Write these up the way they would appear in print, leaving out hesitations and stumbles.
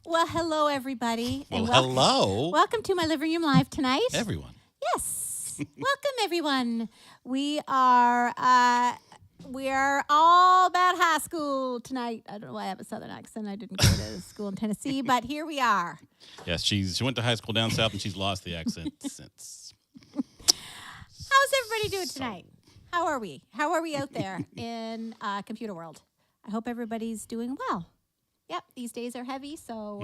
Well, hello, everybody. Well, hello. Welcome to my living room live tonight. Everyone. Yes. Welcome, everyone. We are all about high school tonight. I don't know why I have a southern accent. I didn't go to school in Tennessee, but here we are. Yes, she went to high school down south and she's lost the accent since. How's everybody doing tonight? How are we? How are we out there in computer world? I hope everybody's doing well. Yep, these days are heavy, so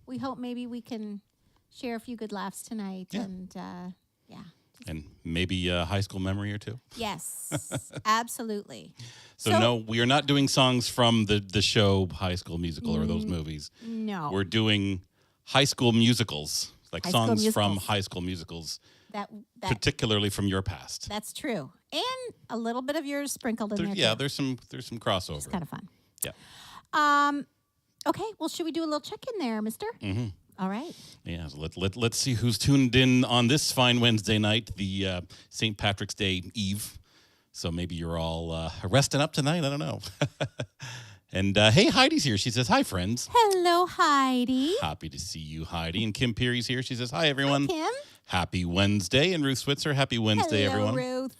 we hope maybe we can share a few good laughs tonight. Yeah. And And maybe a high school memory or two. Yes, absolutely. So no, we are not doing songs from the show High School Musical or those movies. No. We're doing high school musicals, like High school songs from musicals. high school musicals, that particularly from your past. That's true. And a little bit of yours sprinkled in there, Yeah, too. there's some crossover. It's kind of fun. Yeah. Okay, well, should we do a little check-in there, mister? Mm-hmm. All right. Yeah, so let's see who's tuned in on this fine Wednesday night, the St. Patrick's Day Eve. So maybe you're all resting up tonight. I don't know. And hey, Heidi's here. She says, hi, friends. Hello, Heidi. Happy to see you, Heidi. And Kim Peary's here. She says, hi, everyone. Kim. Happy Wednesday. And Ruth Switzer, happy Wednesday, Hello, everyone. Ruth.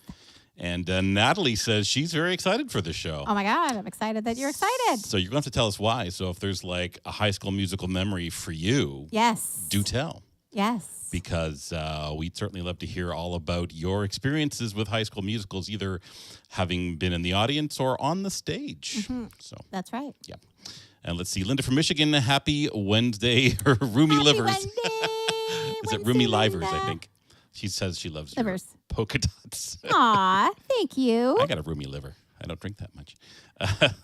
And Natalie says she's very excited for the show. Oh, my God. I'm excited that you're excited. So you're going to have to tell us why. So if there's like a high school musical memory for you, Yes. do tell. Yes. Because we'd certainly love to hear all about your experiences with high school musicals, either having been in the audience or on the stage. Mm-hmm. So, That's right. yeah. And let's see, Linda from Michigan, happy Wednesday, her Roomy Happy Livers. Wednesday. Is it Wednesday, Roomy Livers, Linda. I think. She says she loves your Livers. polka dots. Aw, thank you. I got a roomy liver. I don't drink that much.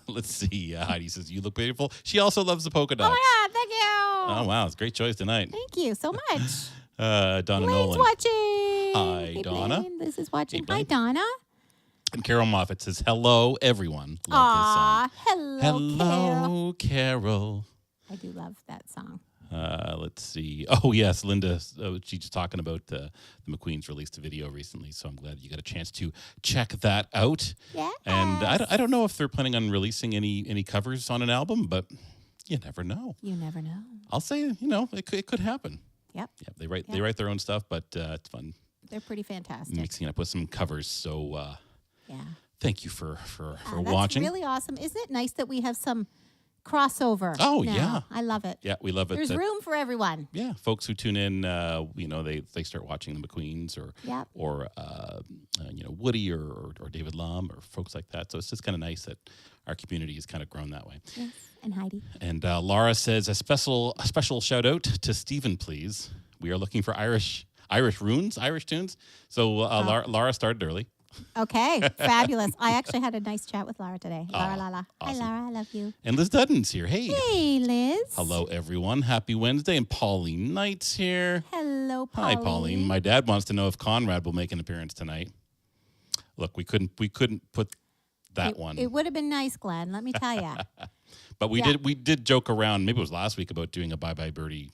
Let's see. Heidi says, you look beautiful. She also loves the polka Oh, dots. my God. Thank you. Oh, wow. It's a great choice tonight. Thank you so much. Donna Blaine's Nolan. watching. Hi, Hey, Donna. Blaine, this is watching. Hey, Hi, Blaine. Donna. And Carol Moffat says, hello, everyone. Love Aw, hello, this song. Carol. Hello, Carol. I do love that song. Let's see. Oh, yes, Linda. She's just talking about the McQueens released a video recently, so I'm glad you got a chance to check that out. Yeah. And I don't know if they're planning on releasing any covers on an album, but you never know. You never know. I'll say, it could happen. Yep. Yeah, they write their own stuff, but it's fun They're pretty fantastic. mixing it up with some covers. So Yeah. thank you for That's watching. really awesome. Isn't it nice that we have some crossover? Oh, now? yeah. I love it. Yeah, we love it. There's room for everyone. Yeah, folks who tune in, they start watching the McQueens or Yep. Woody or David Lum or folks like that. So it's just kind of nice that our community has kind of grown that way. Yes. And Heidi. And Laura says a special shout out to Stephen, please. We are looking for Irish tunes. So Laura started early. Okay. Fabulous. I actually had a nice chat with Laura today. Laura, Oh, Lala. awesome. Hi, Laura. I love you. And Liz Dudden's here. Hey. Hey, Liz. Hello, everyone. Happy Wednesday. And Pauline Knight's here. Hello, Hi, Pauline. Pauline. My dad wants to know if Conrad will make an appearance tonight. Look, we couldn't put that one. It would have been nice, Glenn. Let me tell you. But we Yeah. did joke around, maybe it was last week, about doing a Bye Bye Birdie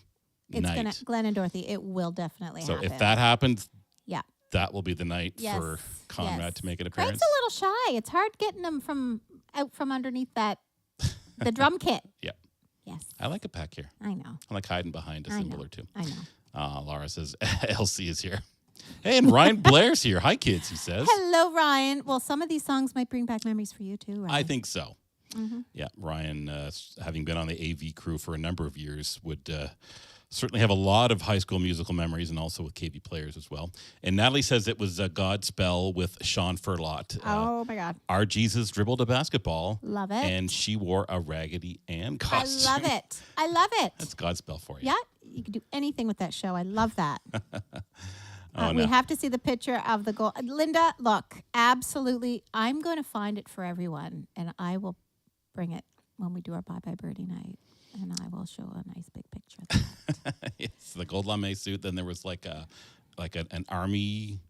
night. Glenn and Dorothy. It will definitely So happen. if that happens, Yeah. that will be the night Yes, for Conrad yes. to make an appearance. Craig's a little shy. It's hard getting him out from underneath the drum kit. Yeah. Yes. I like it back here. I know. I like hiding behind a I symbol know. or two. I know. Laura says, Elsie is here. Hey, and Ryan Blair's here. Hi, kids, he says. Hello, Ryan. Well, some of these songs might bring back memories for you too, Ryan. I think so. Mm-hmm. Yeah, Ryan, having been on the AV crew for a number of years, would certainly have a lot of high school musical memories, and also with KV players as well. And Natalie says it was Godspell with Sean Furlot. Oh my God. Our Jesus dribbled a basketball. Love it. And she wore a Raggedy Ann I costume. love it. I love it. That's Godspell for you. Yeah, you can do anything with that show. I love that. Oh, We no. have to see the picture of the goal. Linda, look, absolutely. I'm going to find it for everyone, and I will bring it when we do our Bye Bye Birdie night, and I will show a nice big picture of that. It's the gold lame suit. Then there was like an army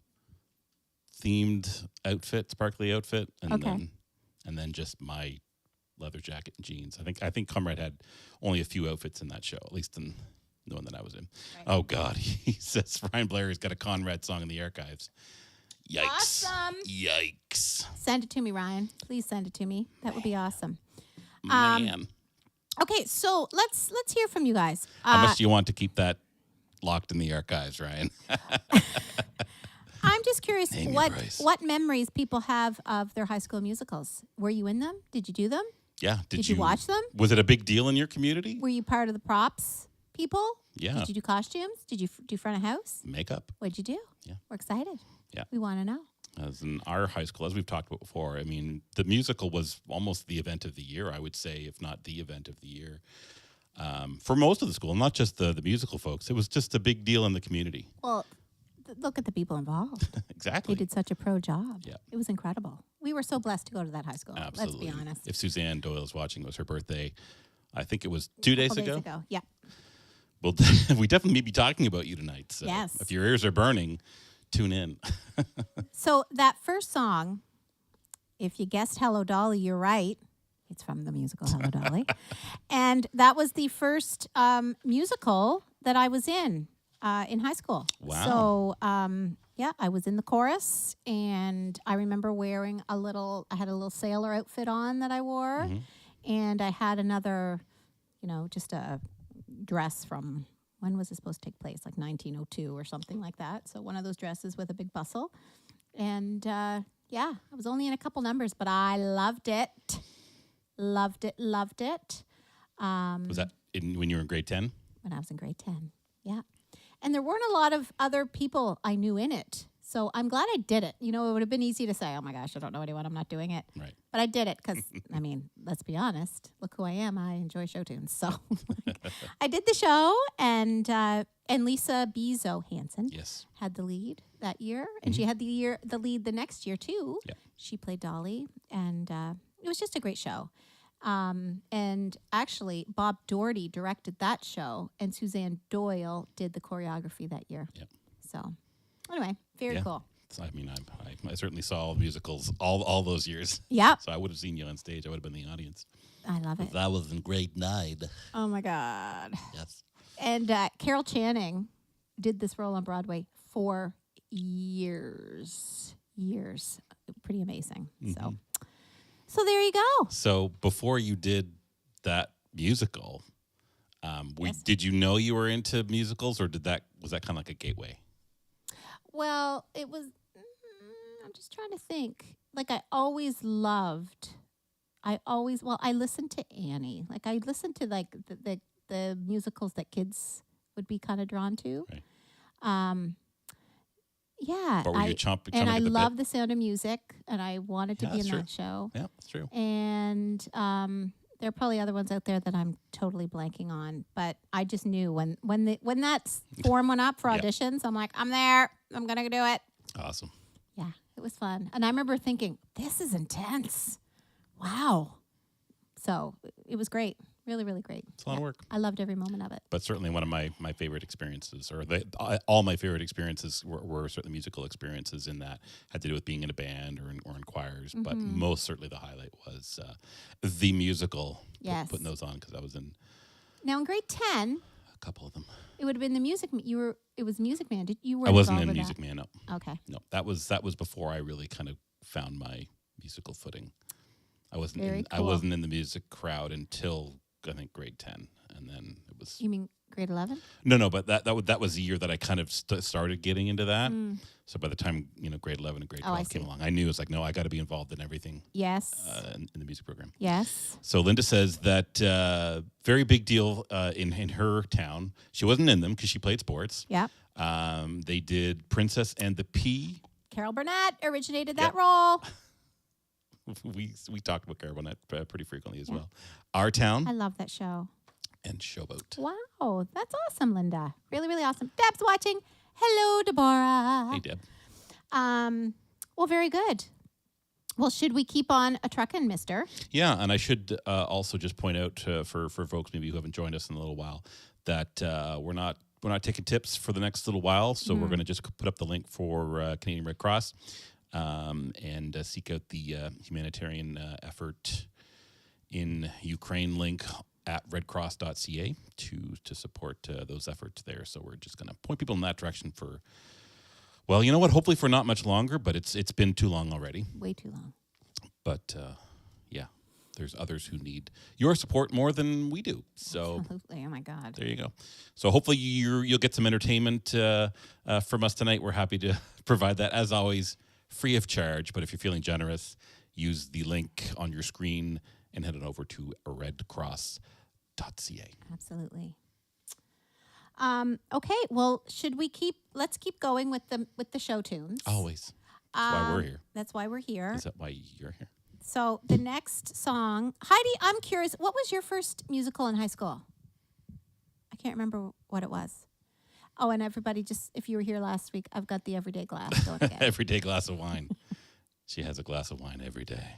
themed outfit, sparkly outfit, and Okay. then just my leather jacket and jeans. I think Comrade had only a few outfits in that show, at least in the one that I was in. Right. Oh God, he says Ryan Blair has got a Conrad song in the archives. Yikes! Awesome. Yikes! Send it to me, Ryan. Please send it to me. That would be awesome. Man, Okay, so let's hear from you guys. How much do you want to keep that locked in the archives, Ryan? I'm just curious Name your what price. what memories people have of their high school musicals. Were you in them? Did you do them? Yeah. Did you watch them? Was it a big deal in your community? Were you part of the props people? Yeah. Did you do costumes? Did you do front of house? Makeup. What'd you do? Yeah. We're excited. Yeah. We want to know. As in our high school, as we've talked about before, I mean, the musical was almost the event of the year, I would say, if not the event of the year. For most of the school, not just the musical folks. It was just a big deal in the community. Well, look at the people involved. Exactly. They did such a pro job. Yeah. It was incredible. We were so blessed to go to that high school. Absolutely. Let's be honest. If Suzanne Doyle's watching, it was her birthday. I think it was 2 days Couple ago. Yeah. Well, we definitely be talking about you tonight. So Yes. if your ears are burning, tune in. So that first song, if you guessed Hello Dolly, you're right. It's from the musical Hello Dolly. And that was the first musical that I was in high school. Wow. So, yeah, I was in the chorus, and I remember wearing I had a little sailor outfit on that I wore, and I had another, just a dress from, when was it supposed to take place? Like 1902 or something like that. So one of those dresses with a big bustle. And yeah, I was only in a couple numbers, but I loved it. Loved it. Was that when you were in grade 10? When I was in grade 10. Yeah. And there weren't a lot of other people I knew in it. So I'm glad I did it. It would have been easy to say, oh my gosh, I don't know anyone, I'm not doing it. Right. But I did it because, I mean, let's be honest. Look who I am. I enjoy show tunes. So I did the show, and Lisa Bezo Hansen Yes. had the lead that year, and she had the lead the next year too. Yep. She played Dolly, and it was just a great show. And actually, Bob Doherty directed that show, and Suzanne Doyle did the choreography that year. Yep. So, anyway, very Yeah. cool. So, I mean, I certainly saw all musicals all those years. Yep, So I would have seen you on stage. I would have been in the audience. I love it. That was in grade 9. Oh my God. Yes. And Carol Channing did this role on Broadway for years. Pretty amazing. So there you go. So before you did that musical, Yes. did you know you were into musicals, or was that kind of like a gateway? Well, it was. I'm just trying to think. Like I listened to Annie. Like I listened to like the musicals that kids would be kind of drawn to. Right. Yeah. But were you chomping And I at the bit? love The Sound of Music, and I wanted to Yeah, be in that's that show. Yeah, that's true. And there are probably other ones out there that I'm totally blanking on, but I just knew when that form went up for Yep. auditions, I'm like, I'm there. I'm gonna do it. Awesome. Yeah, it was fun, and I remember thinking, this is intense. Wow. So it was great, really, really great. It's a lot of work. I loved every moment of it. But certainly one of my favorite experiences, or all my favorite experiences were certainly musical experiences in that had to do with being in a band or in choirs. But most certainly the highlight was the musical. Yes. Putting those on because I was in Now in grade 10, a couple of them. it would have been the music. It was Music Man. You were. I wasn't in involved with Music Man. No, that? Okay. no. That was before I really kind of found my musical footing. I wasn't Very I cool. wasn't in the music crowd until I think grade 10, and then it was You mean grade 11? no. But that was the year that I kind of started getting into that. Mm. So by the time grade 11 and grade Oh, I 12 came see. along, I knew it was like, no, I got to be involved in everything Yes. in the music program. Yes. So Linda says that very big deal in her town. She wasn't in them because she played sports. Yep. They did Princess and the Pea. Carol Burnett originated Yep. that role. We talked about Carol Burnett pretty frequently as well. Our Town I love that show. and Showboat. Wow, that's awesome, Linda. Really, really awesome. Deb's watching. Hello, Deborah. Hey, Deb. Well, very good. Well, should we keep on a truckin', mister? Yeah, and I should also just point out for folks maybe who haven't joined us in a little while that we're not taking tips for the next little while. So we're going to just put up the link for Canadian Red Cross and seek out the humanitarian effort in Ukraine link at redcross.ca to support those efforts there. So we're just going to point people in that direction for, well, you know what? Hopefully for not much longer, but it's been too long already. Way too long. But yeah. there's others who need your support more than we do. So Absolutely. Oh my God. there you go. So hopefully you'll get some entertainment from us tonight. We're happy to provide that, as always, free of charge. But if you're feeling generous, use the link on your screen and head on over to redcross.ca. Absolutely. Okay. Well, let's keep going with the show tunes. Always. That's why we're here. That's why we're here. Is that why you're here? So the next song, Heidi, I'm curious, what was your first musical in high school? I can't remember what it was. Oh, and everybody, just if you were here last week, I've got the everyday glass going again. Everyday glass of wine. She has a glass of wine every day.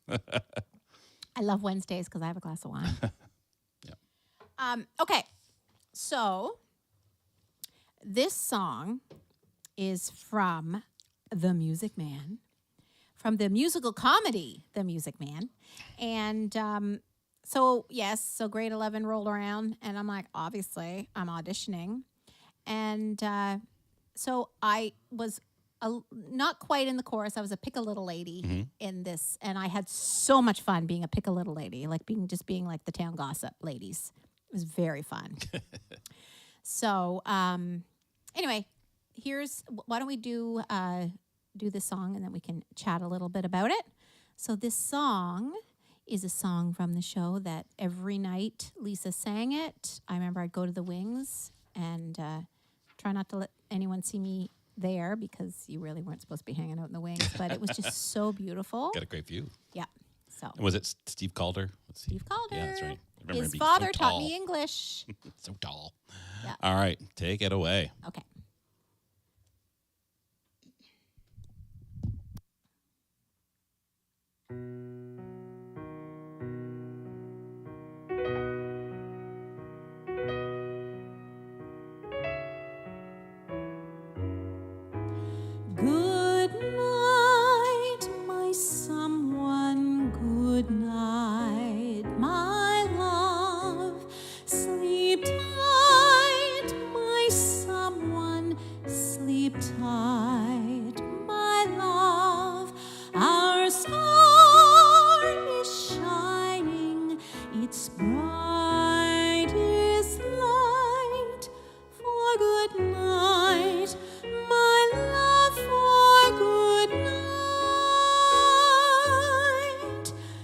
I love Wednesdays because I have a glass of wine. Yeah. Okay, so this song is from The Music Man, from the musical comedy The Music Man. And so grade 11 rolled around, and I'm like, obviously, I'm auditioning. And so I was not quite in the chorus. I was a pick-a-little lady in this, and I had so much fun being a pick-a-little lady, like being like the town gossip ladies. It was very fun. So anyway, why don't we do this song, and then we can chat a little bit about it. So this song is a song from the show that every night Lisa sang it. I remember I'd go to the wings and try not to let anyone see me there because you really weren't supposed to be hanging out in the wings, but it was just so beautiful. Got a great view. Yeah. So And was it Steve Calder? Steve Calder. Yeah, that's right. I remember His him being father so taught tall. me English. So tall. Yeah. All right, take it away. Okay. Good night, my someone, good night, my love. Sleep tight, my someone, sleep tight, my love. Our star is shining, its brightest light. For good night, my love, for good night.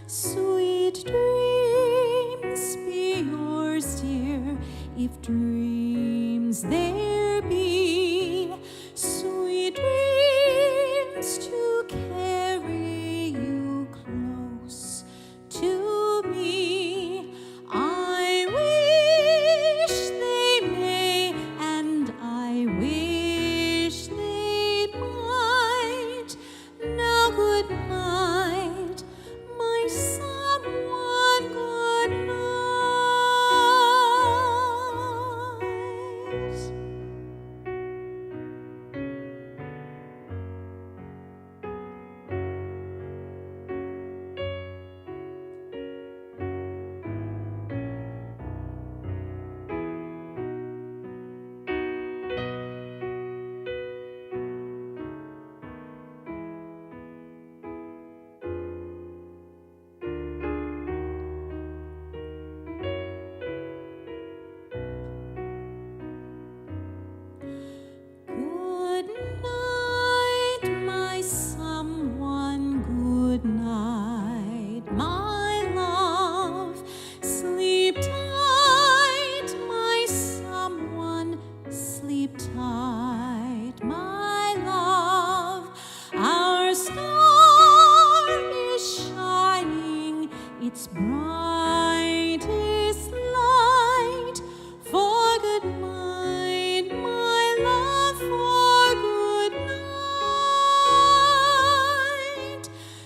Sweet dreams be yours, dear, if dreams there be. Sweet dreams to carry you close to me. I wish they may, and I wish they might. Now good night, my someone, good night. Good night, my someone, good night, my love. Sleep tight, my someone, sleep tight, my love. Our star is shining, its brightest light. For good night, my love, for good night.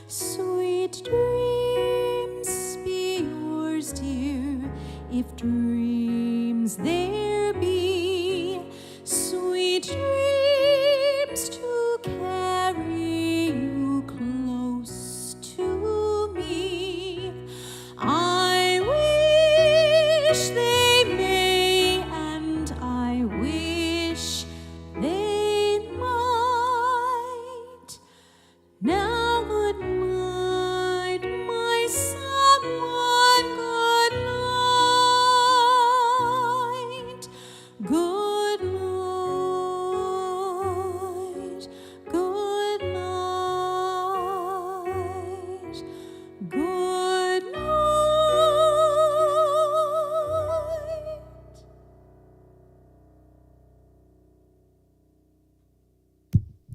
Sweet dreams be yours, dear, if dreams there be. Sweet dreams to carry you close to me. I wish they may, and I wish they might. Now good night, my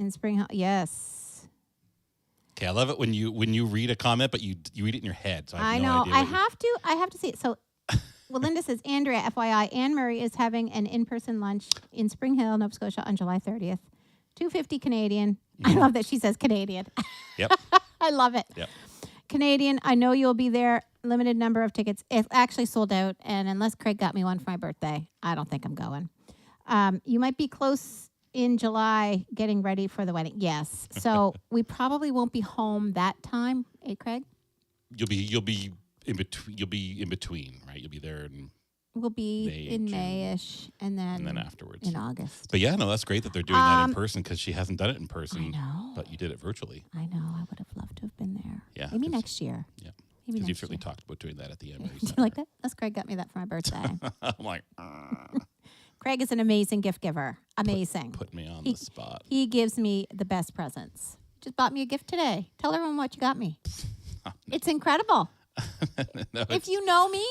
in Spring Hill. Yes. Okay, I love it when you read a comment, but you read it in your head. So I have no know. idea. I have to see it. So, well, Linda says, Andrea, FYI, Anne Murray is having an in-person lunch in Spring Hill, Nova Scotia on July 30th. $250 Canadian. I love that she says Canadian. Yep. I love it. Yep. Canadian. I know you'll be there. Limited number of tickets. It's actually sold out. And unless Craig got me one for my birthday, I don't think I'm going. You might be close in July getting ready for the wedding. Yes. So we probably won't be home that time. Eh, Craig? You'll be in between. You'll be in between, right? You'll be there in We'll be in June. May-ish, and then afterwards. in August. But yeah, no, that's great that they're doing that in person because she hasn't done it in person. I know. But you did it virtually. I know. I would have loved to have been there. Yeah, Maybe 'cause- next year. Yeah. Maybe Because next you've certainly year. talked about doing that at the Emery Do you Center. like that? Unless Craig got me that for my birthday. I'm like, Craig is an amazing gift giver. Amazing. put me on He- the spot. He gives me the best presents. Just bought me a gift today. Tell everyone what you got me. It's incredible. No, If you know me,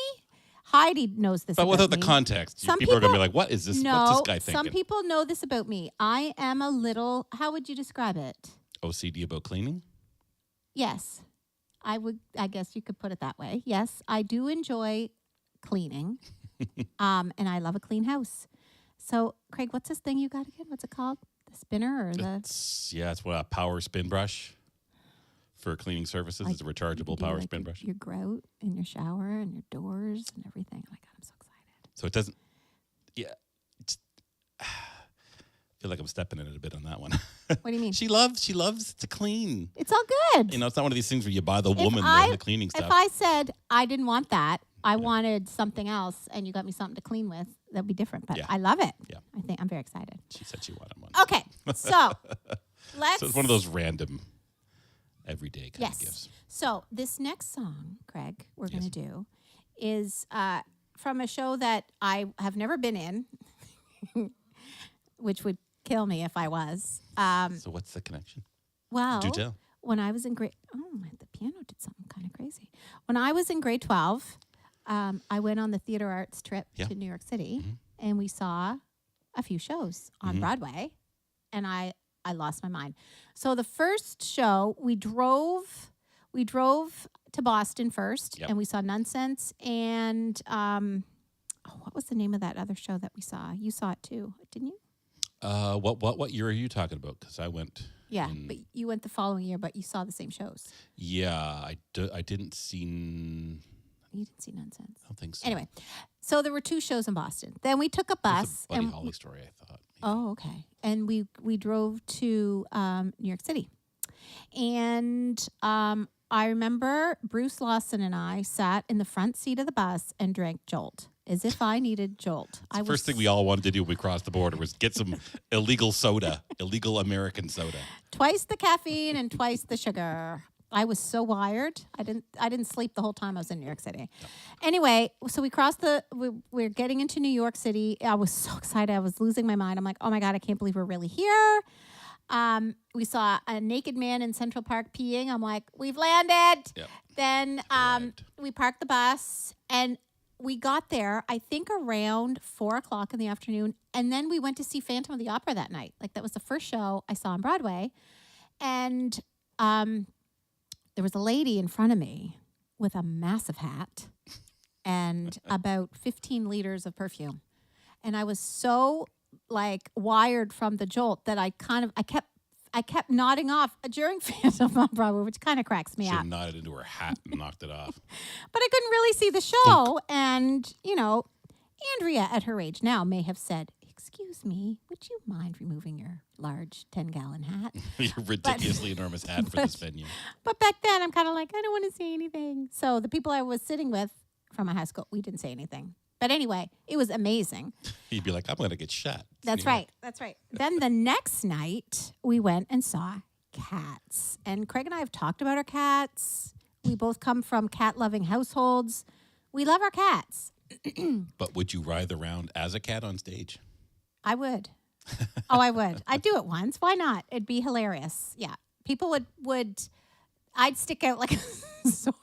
Heidi knows this but about without the me. context, Some people are going to be people- like, what is this? No, What's this guy thinking? some people know this about me. I am a little, how would you describe it? OCD about cleaning? Yes. I guess you could put it that way. Yes, I do enjoy cleaning. And I love a clean house. So, Craig, what's this thing you got again? What's it called? The spinner or the It's what a power spin brush for cleaning surfaces. It's a rechargeable do, power like, spin brush. Your grout in your shower and your doors and everything. Oh my god, I'm so excited. So it doesn't. Yeah. I feel like I'm stepping in it a bit on that one. What do you mean? She loves to clean. It's all good. You know, it's not one of these things where you buy the If woman I- the cleaning stuff. If I said I didn't want that, I wanted something else, and you got me something to clean with, that'd be different. But Yeah. I love it. Yeah. I think I'm very excited. She said she wanted one. Okay, so let's. So it's one of those random, everyday kind of Yes. gifts. So this next song, Craig, we're Yes. going to do is from a show that I have never been in, which would kill me if I was. So what's the connection? Well, Do tell. when I was in grade, the piano did something kind of crazy. When I was in grade 12, I went on the theater arts trip Yeah. to New York City, Mhm. and we saw a few shows on Mhm. Broadway, and I lost my mind. So the first show, we drove to Boston first, Yep. and we saw Nonsense, and what was the name of that other show that we saw? You saw it too, didn't you? What year are you talking about? Because I went. Yeah, in- but you went the following year, but you saw the same shows. Yeah, I didn't see. You didn't see Nonsense. I don't think so. Anyway, so there were two shows in Boston. Then we took a It was bus. a Buddy and Holly story, I thought. Oh, okay. And we drove to New York City. And I remember Bruce Lawson and I sat in the front seat of the bus and drank Jolt, as if I needed Jolt. The first thing we all wanted to do when we crossed the border was get some illegal soda, illegal American soda. Twice the caffeine and twice the sugar. I was so wired. I didn't sleep the whole time I was in New York City. Anyway, so we crossed we're getting into New York City. I was so excited. I was losing my mind. I'm like, oh my God, I can't believe we're really here. We saw a naked man in Central Park peeing. I'm like, we've landed. Yep. Then Arrived. we parked the bus and we got there, I think around 4:00 in the afternoon. And then we went to see Phantom of the Opera that night. Like that was the first show I saw on Broadway. And there was a lady in front of me with a massive hat and about 15 liters of perfume. And I was so like wired from the Jolt that I kept nodding off during Phantom on Broadway, which kind of cracks me She up. nodded into her hat and knocked it off. But I couldn't really see the show. And, Andrea at her age now may have said, excuse me, would you mind removing your large 10-gallon hat? Your ridiculously enormous hat for this venue. But back then, I'm kind of like, I don't want to say anything. So the people I was sitting with from my high school, we didn't say anything. But anyway, it was amazing. You'd be like, I'm going to get shot. That's right. That's right. Then the next night, we went and saw Cats. And Craig and I have talked about our cats. We both come from cat-loving households. We love our cats. But would you writhe around as a cat on stage? I would. Oh, I would. I'd do it once. Why not? It'd be hilarious. Yeah. People would I'd stick out like a sore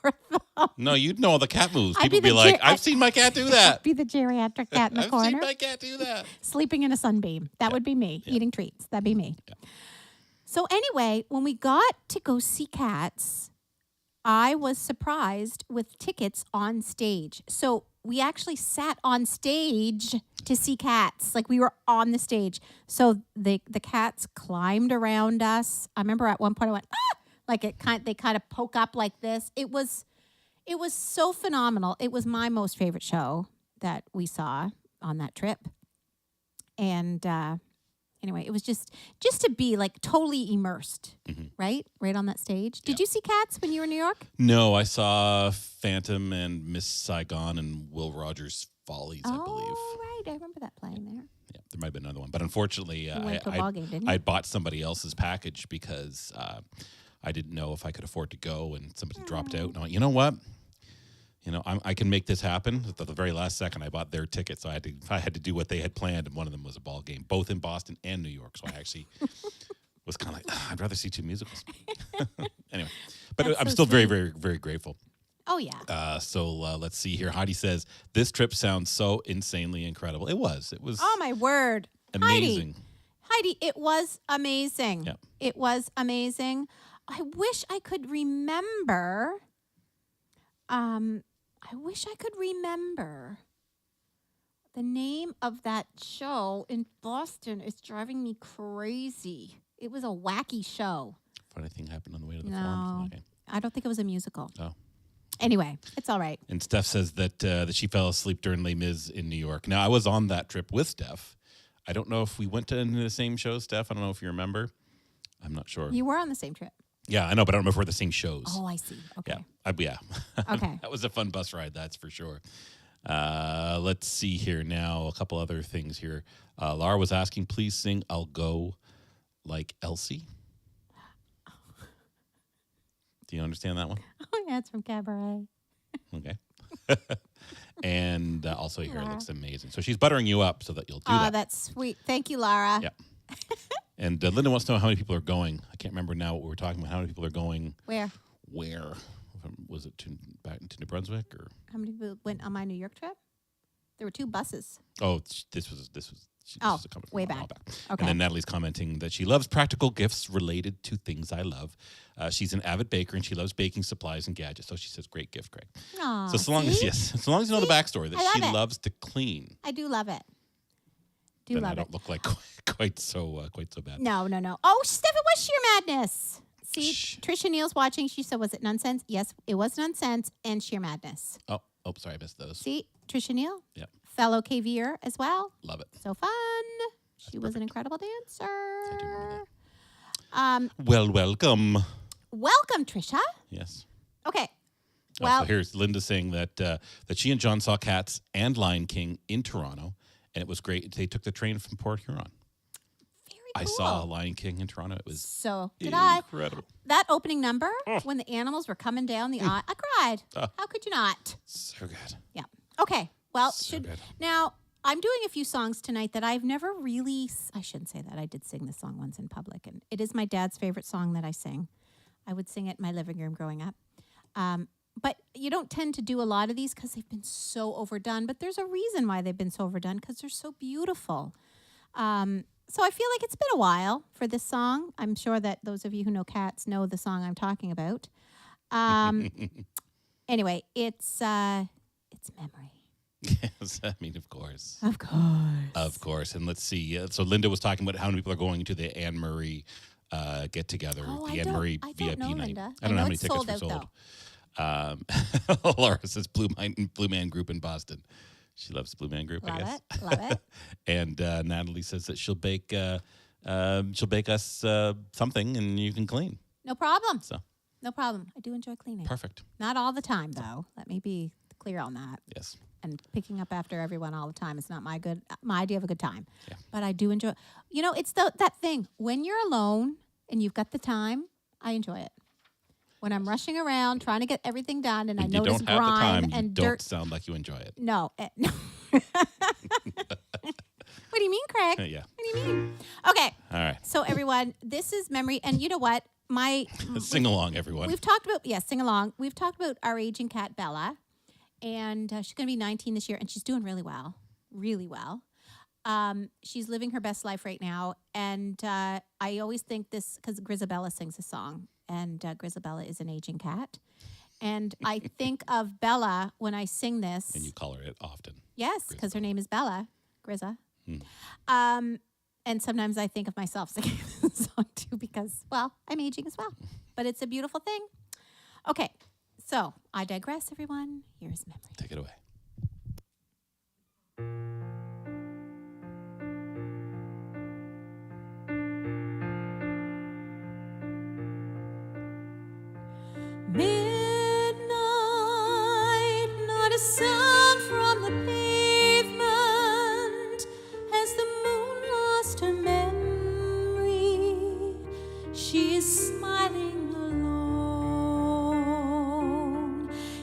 thumb. No, you'd know all the cat moves. I'd People be would be the like, ger- I've seen my cat do that. Be the geriatric cat in the I've corner, seen my cat do that. sleeping in a sunbeam. That would be me, Yeah. eating treats. That'd be me. Yeah. So anyway, when we got to go see Cats, I was surprised with tickets on stage. So we actually sat on stage to see Cats. Like we were on the stage. So the cats climbed around us. I remember at one point I went, ah! Like they kind of poke up like this. It was so phenomenal. It was my most favorite show that we saw on that trip. And anyway, it was just to be like totally immersed, right on that stage. Did you see Cats when you were in New York? No, I saw Phantom and Miss Saigon and Will Rogers Follies, I believe. Oh, right. I remember that playing there. Yeah, there might have been another one. But unfortunately, You went to a ball game, didn't you? I bought somebody else's package because I didn't know if I could afford to go, and somebody dropped out. And I went, you know what? I can make this happen. At the very last second, I bought their ticket, so I had to do what they had planned, and one of them was a ball game, both in Boston and New York. So I actually was kind of like, I'd rather see two musicals. Anyway, but That's I'm so still very, sweet. very, very grateful. Oh, yeah. So let's see here. Heidi says, this trip sounds so insanely incredible. It was. It was Oh, my word. amazing. Heidi, it was amazing. Yeah. It was amazing. I wish I could remember. The name of that show in Boston is driving me crazy. It was a wacky show. Funny thing happened on the way to the No. farm. Okay. I don't think it was a musical. Oh. Anyway, it's all right. And Steph says that she fell asleep during Les Mis in New York. Now, I was on that trip with Steph. I don't know if we went to the same show, Steph. I don't know if you remember. I'm not sure. You were on the same trip. Yeah, I know, but I don't know if we're the same shows. Oh, I see. Okay. Yeah. Okay. That was a fun bus ride, that's for sure. Let's see here now. A couple other things here. Laura was asking, please sing I'll Go Like Elsie. Do you understand that one? Oh, yeah, it's from Cabaret. Okay. And also your hair looks amazing. So she's buttering you up so that you'll do Oh, that. that's sweet. Thank you, Lara. Yeah. And Linda wants to know how many people are going. I can't remember now what we were talking about. How many people are going? Where? Was it back into New Brunswick or? How many people went on my New York trip? There were 2 buses. Oh, this was. Oh, a comment from way a while back. And Okay. then Natalie's commenting that she loves practical gifts related to things I love. She's an avid baker and she loves baking supplies and gadgets. So she says, "Great gift, Greg." Aw, So as long as you know the backstory that I she love it. loves to clean, I do love it. then I Love don't it. look like quite so bad. No. Oh, Steph, it was Sheer Madness. See, Shh. Trisha Neal's watching. She said, was it Nonsense? Yes, it was Nonsense and Sheer Madness. Oh, sorry, I missed those. See, Trisha Neal, Yep, fellow KVer as well. love it. So fun. She was an incredible dancer. Well, welcome. Welcome, Trisha. Yes. Okay. So Well, here's Linda saying that she and John saw Cats and Lion King in Toronto, and it was great. They took the train from Port Huron. very I cool. saw Lion King in Toronto. It was So did I. incredible. That opening number Oh. when the animals were coming down the aisle, I cried. How could you not? So good. Yeah. Okay. Well, So good. now I'm doing a few songs tonight that I've never really. I shouldn't say that. I did sing this song once in public, and it is my dad's favorite song that I sing. I would sing it in my living room growing up. But you don't tend to do a lot of these because they've been so overdone. But there's a reason why they've been so overdone because they're so beautiful. So I feel like it's been a while for this song. I'm sure that those of you who know Cats know the song I'm talking about. Anyway, it's Memory. Yes, I mean, of course. Of course. Of course. And let's see. So Linda was talking about how many people are going to the Anne Marie get together, Oh, the Anne Marie I don't VIP know, night. Linda. I don't know how many it's tickets sold were out, sold. Laura says Blue Man Group in Boston. She loves Blue Man Group, I guess. Love it. And Natalie says that she'll bake us something and you can clean. No problem. So No problem. I do enjoy cleaning. perfect. Not all the time, though. Let me be clear on that. Yes. And picking up after everyone all the time is not my idea of a good time. Yeah. But I do enjoy. You know, it's that thing when you're alone and you've got the time. I enjoy it. When I'm rushing around trying to get everything done, and I When know you there's don't have the grime time, you and don't dirt. sound like you enjoy it. No. No. What do you mean, Craig? Yeah. What do you mean? Okay. All right. So everyone, this is Memory, and you know what? Sing along, everyone. We've talked about sing along. We've talked about our aging cat Bella, and she's going to be 19 this year, and she's doing really well, really well. She's living her best life right now. And I always think this, because Grisabella sings a song, and Grisabella is an aging cat. And I think of Bella when I sing this. And you call her it often. Yes, because her name is Bella, Griza. Hmm. And sometimes I think of myself singing this song too because, well, I'm aging as well. But it's a beautiful thing. Okay, so I digress, everyone. Here's Memory. Take it away. Midnight, not a sound from the pavement as the moon lost her memory. She is smiling alone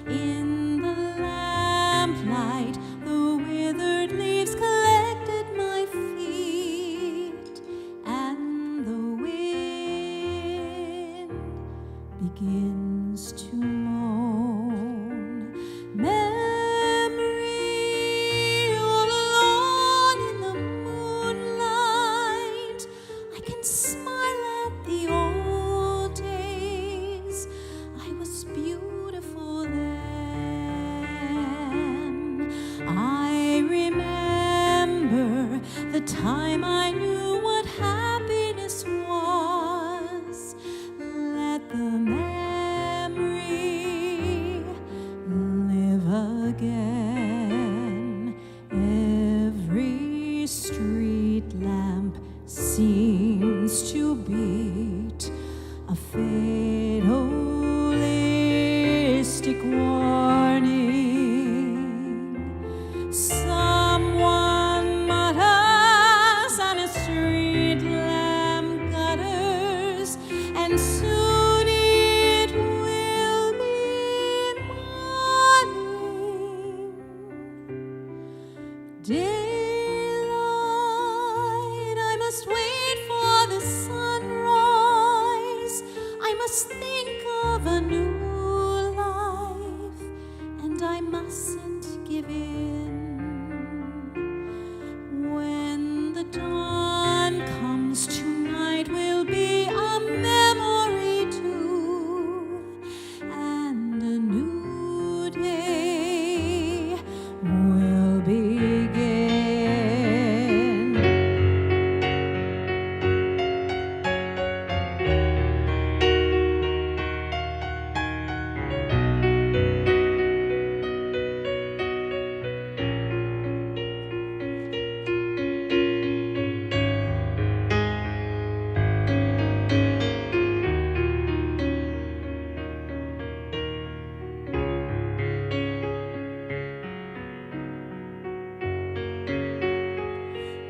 in the lamplight. The withered leaves collected my feet, and the wind begins to moan. Memory, all alone in the moonlight. I can smile at the old days. I was beautiful then. I remember the time I knew what happiness was. Let the memory live again. Every street lamp seems to beat a fatalistic warning. Someone mutters and a street lamp gutters, and soon it will be morning. Daylight, I must wait for the sunrise. I must think of a new life, and I mustn't give in. When the dawn comes, tonight will be a memory too, and a new day will begin.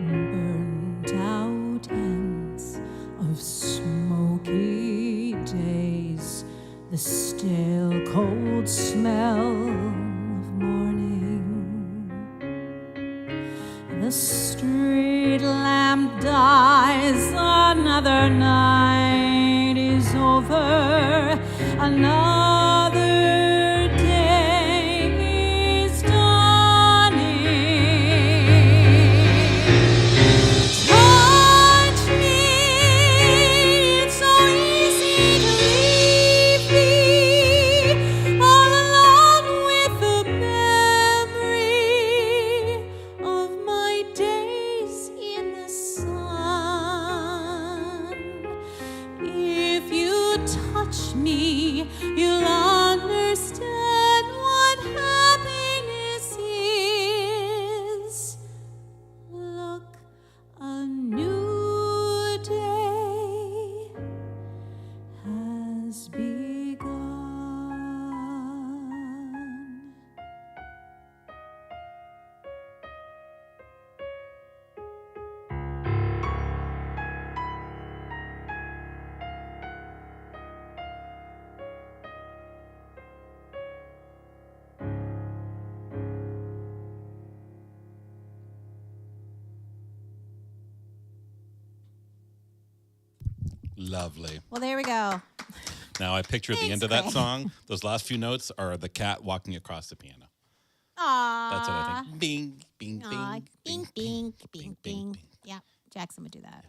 Burnt out ends of smoky days, the stale cold smell of morning. The street lamp dies, another night is over, another day is dawning. Touch me, it's so easy to leave me all alone with the memory of my days in the sun. If you touch me, you'll understand what happiness is. Look, a new day has begun. Lovely. Well, there we go. Now I picture at the Thanks, end of that Craig. song, those last few notes are the cat walking across the piano. Aww. That's what I think. Bing, bing, Aw, bing, bing, bing, bing. Yeah, Jackson would do that.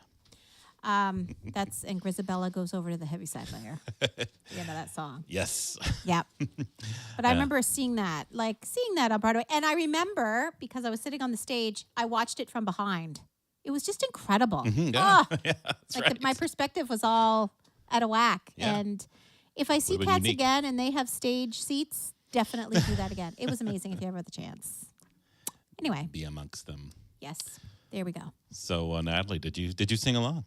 That's and Grisabella goes over to the heaviside layer. The end of that song. Yes. Yep. But I remember seeing that on Broadway, and I remember because I was sitting on the stage, I watched it from behind. It was just incredible. Yeah. Ah, Yeah, that's like right. my perspective was all out of whack. Yeah. And if I see Would've been Cats unique. again and they have stage seats, definitely do that again. It was amazing if you ever had the chance. Anyway, Be amongst them. yes, there we go. So, Natalie, did you sing along?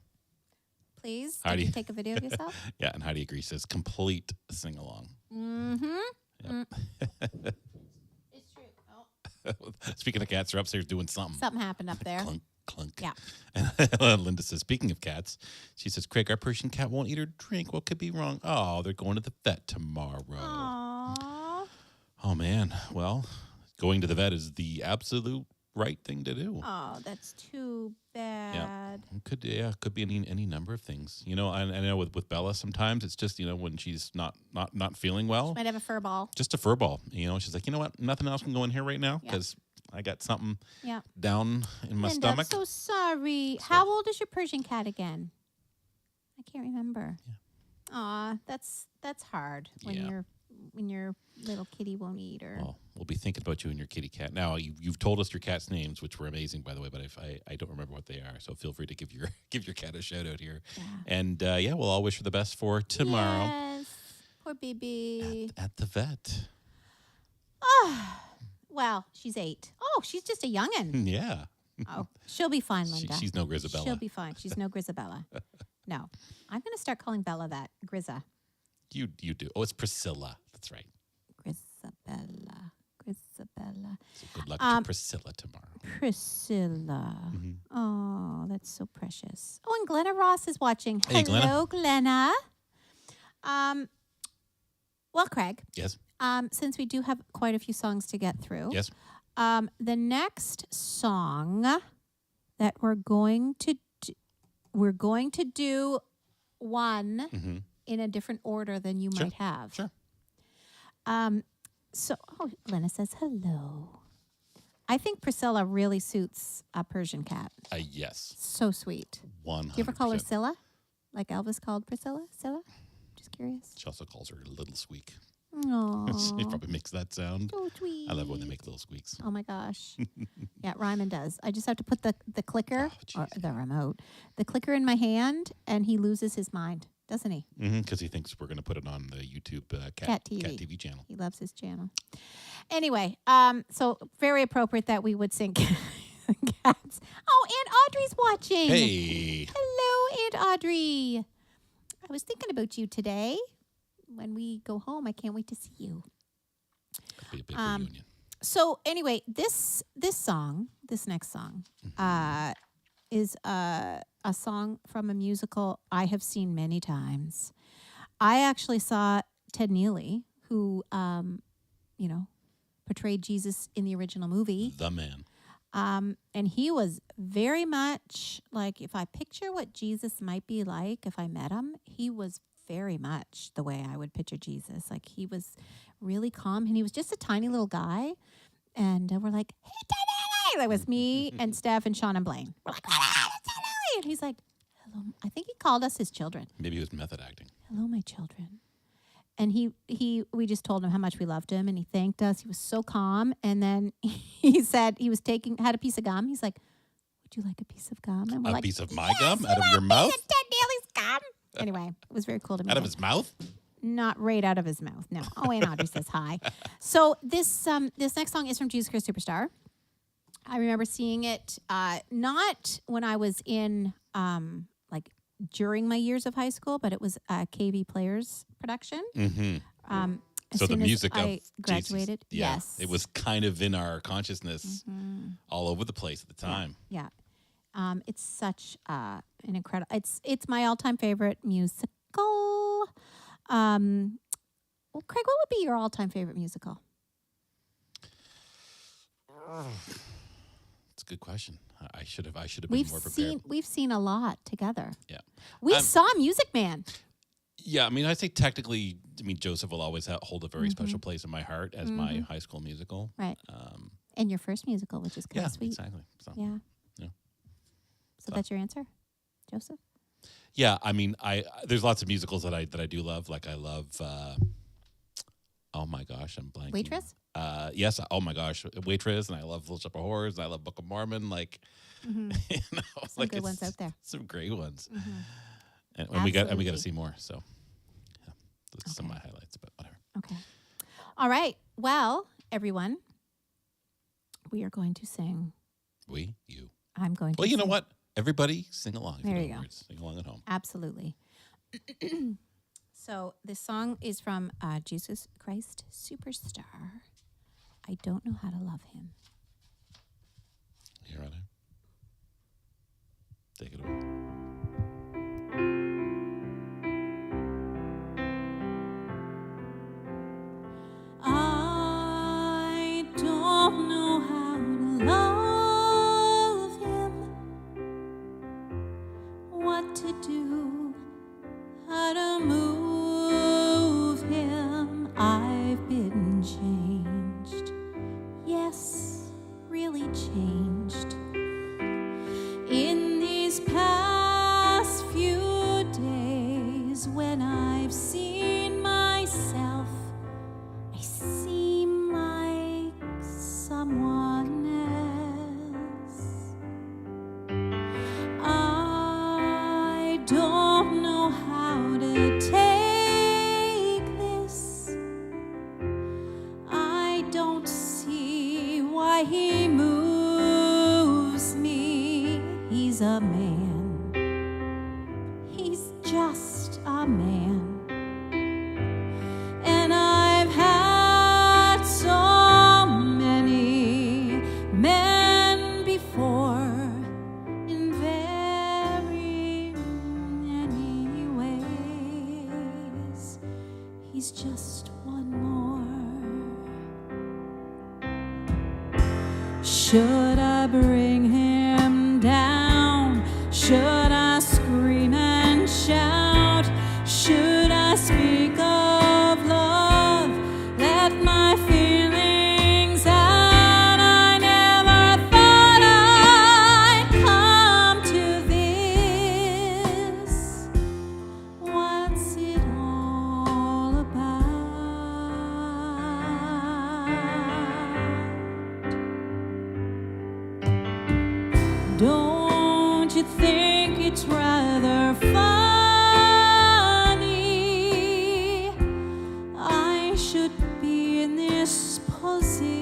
Please, How do did you you- take a video of yourself? Yeah, and Heidi Agree says complete sing along. Mm-hmm. It's true. Oh, Speaking of cats, they're upstairs doing something. something happened up there. Clunk, clunk. Yeah. And Linda says, speaking of cats, she says, Craig, our Persian cat won't eat or drink. What could be wrong? Oh, they're going to the vet tomorrow. Aww. Oh, man. Well, going to the vet is the absolute right thing to do. Oh, that's too bad. It could be any number of things. You know, I know with Bella sometimes it's just, when she's not feeling well, Might have a fur ball. just a fur ball. She's like, you know what? Nothing else can go in here right now Yeah. because I got something Yeah. down in my Linda, I'm stomach. so sorry. How old is your Persian cat again? I can't remember. Aw, that's hard when Yeah. your little kitty won't eat or Well, we'll be thinking about you and your kitty cat. Now, you've told us your cat's names, which were amazing, by the way, but I don't remember what they are. So feel free to give your cat a shout out here. Yeah. And we'll all wish her the best for tomorrow Yes. Poor baby. at the vet. Well, she's 8. Oh, she's just a youngin'. Yeah. Oh, she'll be fine, Linda. She's no Grisabella. She'll be fine. She's no Grisabella. No. I'm going to start calling Bella that. Grisa. You do. Oh, it's Priscilla. That's right. Grisabella. Grisabella. So good luck to Priscilla tomorrow. Priscilla. Mm-hmm. Oh, that's so precious. Oh, and Glenna Ross is watching. Hey, Glenna. Hello, Glenna. Well, Craig, Yes. since we do have quite a few songs to get through, Yes. the next song that we're going to do one Mm-hmm. in a different order than you Sure. might have. Sure. Glenna says hello. I think Priscilla really suits a Persian cat. Yes. So sweet. 100%. Do you ever call her Scylla? Like Elvis called Priscilla? Scylla? Just curious. She also calls her Little Squeak. she Aww. probably makes that sound. So sweet. I love when they make little squeaks. Oh my gosh. Yeah, Ryman does. I just have to put the clicker Oh, or geez. the remote, the clicker in my hand, and he loses his mind, doesn't he? Because he thinks we're going to put it on the YouTube Cat TV. Cat TV channel. He loves his channel. Anyway, so very appropriate that we would sing cats. Oh, Aunt Audrey's watching. Hey. Hello, Aunt Audrey. I was thinking about you today. When we go home, I can't wait to see you. That'd be a big reunion. So anyway, this next song, is a song from a musical I have seen many times. I actually saw Ted Neely, who portrayed Jesus in the original movie. The man. And he was very much like, if I picture what Jesus might be like if I met him, he was very much the way I would picture Jesus. Like, he was really calm, and he was just a tiny little guy. And we're like, hey, Ted Neely! That was me and Steph and Sean and Blaine. We're like, hello, Ted Neely! And he's like, hello. I think he called us his children. Maybe he was method acting. Hello, my children. And we just told him how much we loved him, and he thanked us. He was so calm. And then he said he was had a piece of gum. He's like, would you like a piece of gum? And we're A like, piece of my yes, gum we out of want your a piece mouth? of Ted Neely's gum. Anyway, it was very cool to meet Out of him. his mouth? Not right out of his mouth. No. Oh, Aunt Audrey says hi. So this next song is from Jesus Christ Superstar. I remember seeing it not when I was in during my years of high school, but it was a KV Players production. Mm-hmm. As So the soon as music of I graduated. Jesus. Yeah, Yes. it was kind of in our consciousness all over the place at the time. Yeah. It's such an incredible. It's my all-time favorite musical. Well, Craig, what would be your all-time favorite musical? It's a good question. I should have been more prepared. We've seen a lot together. Yeah. We saw Music Man. Yeah, I mean, I say technically, Joseph will always hold a very special place in my heart as my high school musical. Right. And your first musical, which is kind Yeah, of sweet. exactly. So, Yeah. Yeah. So that's your answer, Joseph? yeah, I mean, there's lots of musicals that I do love. Like I love, oh my gosh, I'm blanking. Waitress? Yes. Oh my gosh, Waitress, and I love Little Shop of Horrors, and I love Book of Mormon. Like, Mm-hmm. you know, Some like good ones out there. Some great ones, Mm-hmm. and we got to Absolutely. see more. So, yeah, that's some of my Okay. highlights, but whatever. Okay. All right. Well, everyone, we are going to sing. You. I'm going to Well, you know sing. what? Everybody sing along. If There you know you the go. words. Sing along at home. Absolutely. So this song is from Jesus Christ Superstar. I don't know how to love him. You ready? Take it away. I don't know how to love him, what to do, how to move him. I've been changed, yes, really changed. In these past few days, when I've seen myself, I seem like someone else. I don't know how to take this. I don't see why he moves me. He's a man. He's just a man. And I've had so many men before in very many ways. He's just one more. Should I bring him down? Should I scream and shout? Should I speak of love? Let my feelings out. I never thought I'd come to this. What's it all about? Don't you think it's rather funny? I should be in this position.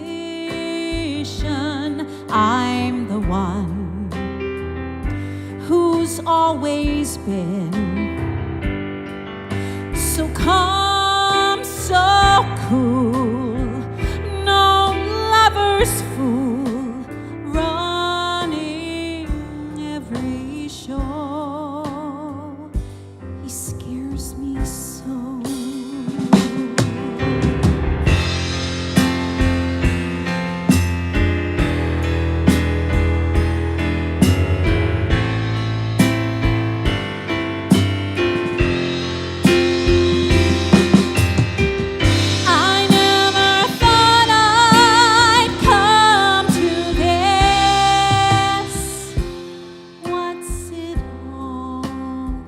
I'm the one who's always been so calm, so cool. No lover's fool running every show. He scares me so. I never thought I'd come to this. What's it all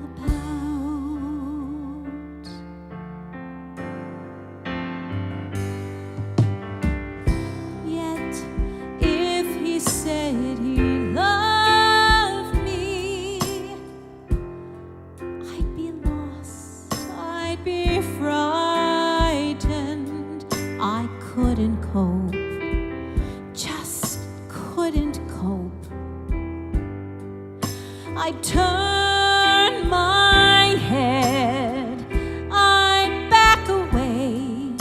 about? Yet, if he said he loved me, I'd be lost, I'd be frightened. I couldn't cope, just couldn't cope. I'd turn my head, I'd back away.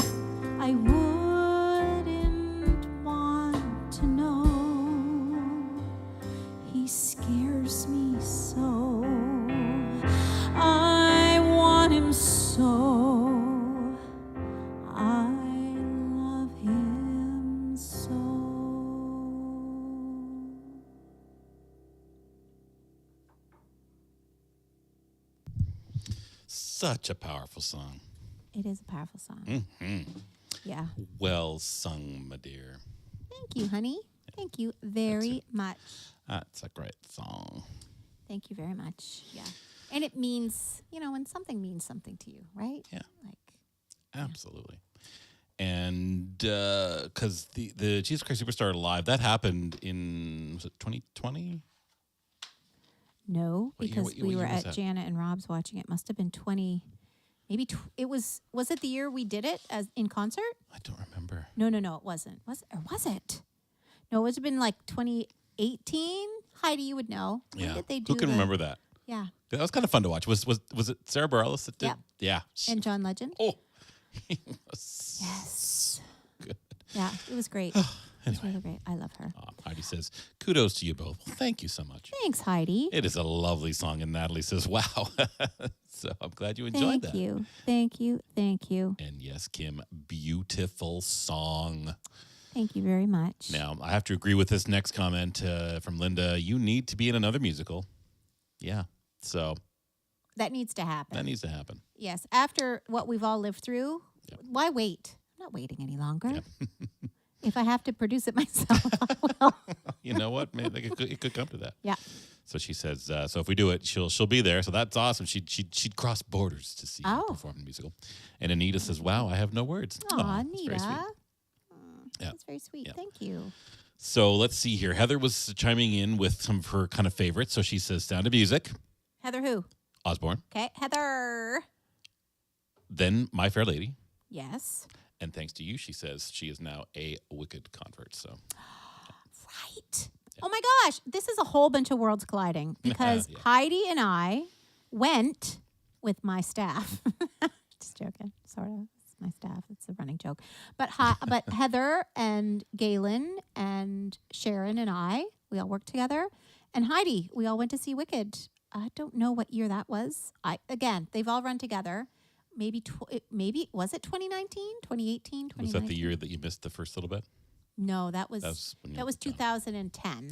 I wouldn't want to know. He scares me so. I want him so. I love him so. Such a powerful song. It is a powerful song. Hmm. Yeah. Well sung, my dear. Thank you, honey. Thank you very much. That's a great song. Thank you very much. Yeah. And it means, when something means something to you, right? Yeah. Like, Absolutely. And because the Jesus Christ Superstar Live, that happened in, was it 2020? no, What year- because what we year were was at that? Jana and Rob's watching it. Must have been 20. Maybe was it the year we did it as in concert? I don't remember. No, it wasn't. Was it? No, it would have been like 2018. Heidi, you would know. When did they do Who can remember that? Yeah. That was kind of fun to watch. Was it Sarah Bareilles that did? Yep. Yeah. And John Legend? Oh, he was Yes. good. Yeah, it was great. It was really great. I love her. Heidi says, kudos to you both. Well, thank you so much. Thanks, Heidi. It is a lovely song. And Natalie says, wow. So I'm glad you enjoyed that. Thank you. Thank you. Thank you. And yes, Kim, beautiful song. Thank you very much. Now, I have to agree with this next comment from Linda. You need to be in another musical. Yeah. So That needs to happen. that needs to happen. Yes. After what we've all lived through, why wait? I'm not waiting any longer. If I have to produce it myself, I will. You know what? Maybe it could come to that. Yeah. So she says, so if we do it, she'll be there. So that's awesome. She'd cross borders to see her Oh. perform the musical. And Anita says, wow, I have no words. Aw, Aw, that's very Anita. sweet. Yeah. That's very sweet. Yeah. Thank you. So let's see here. Heather was chiming in with some of her kind of favorites. So she says, Sound of Music, Heather who? Osborne, Okay. Heather. then My Fair Lady. Yes. And thanks to you, she says she is now a Wicked convert. So Right. Oh my gosh. This is a whole bunch of worlds colliding because Yeah. Heidi and I went with my staff. Just joking. Sort of. It's my staff. It's a running joke. But but Heather and Galen and Sharon and I, we all worked together. And Heidi, we all went to see Wicked. I don't know what year that was. Again, they've all run together. Maybe was it 2019, 2018, 2019? was that the year that you missed the first little bit? No, that was when you that was were young. 2010.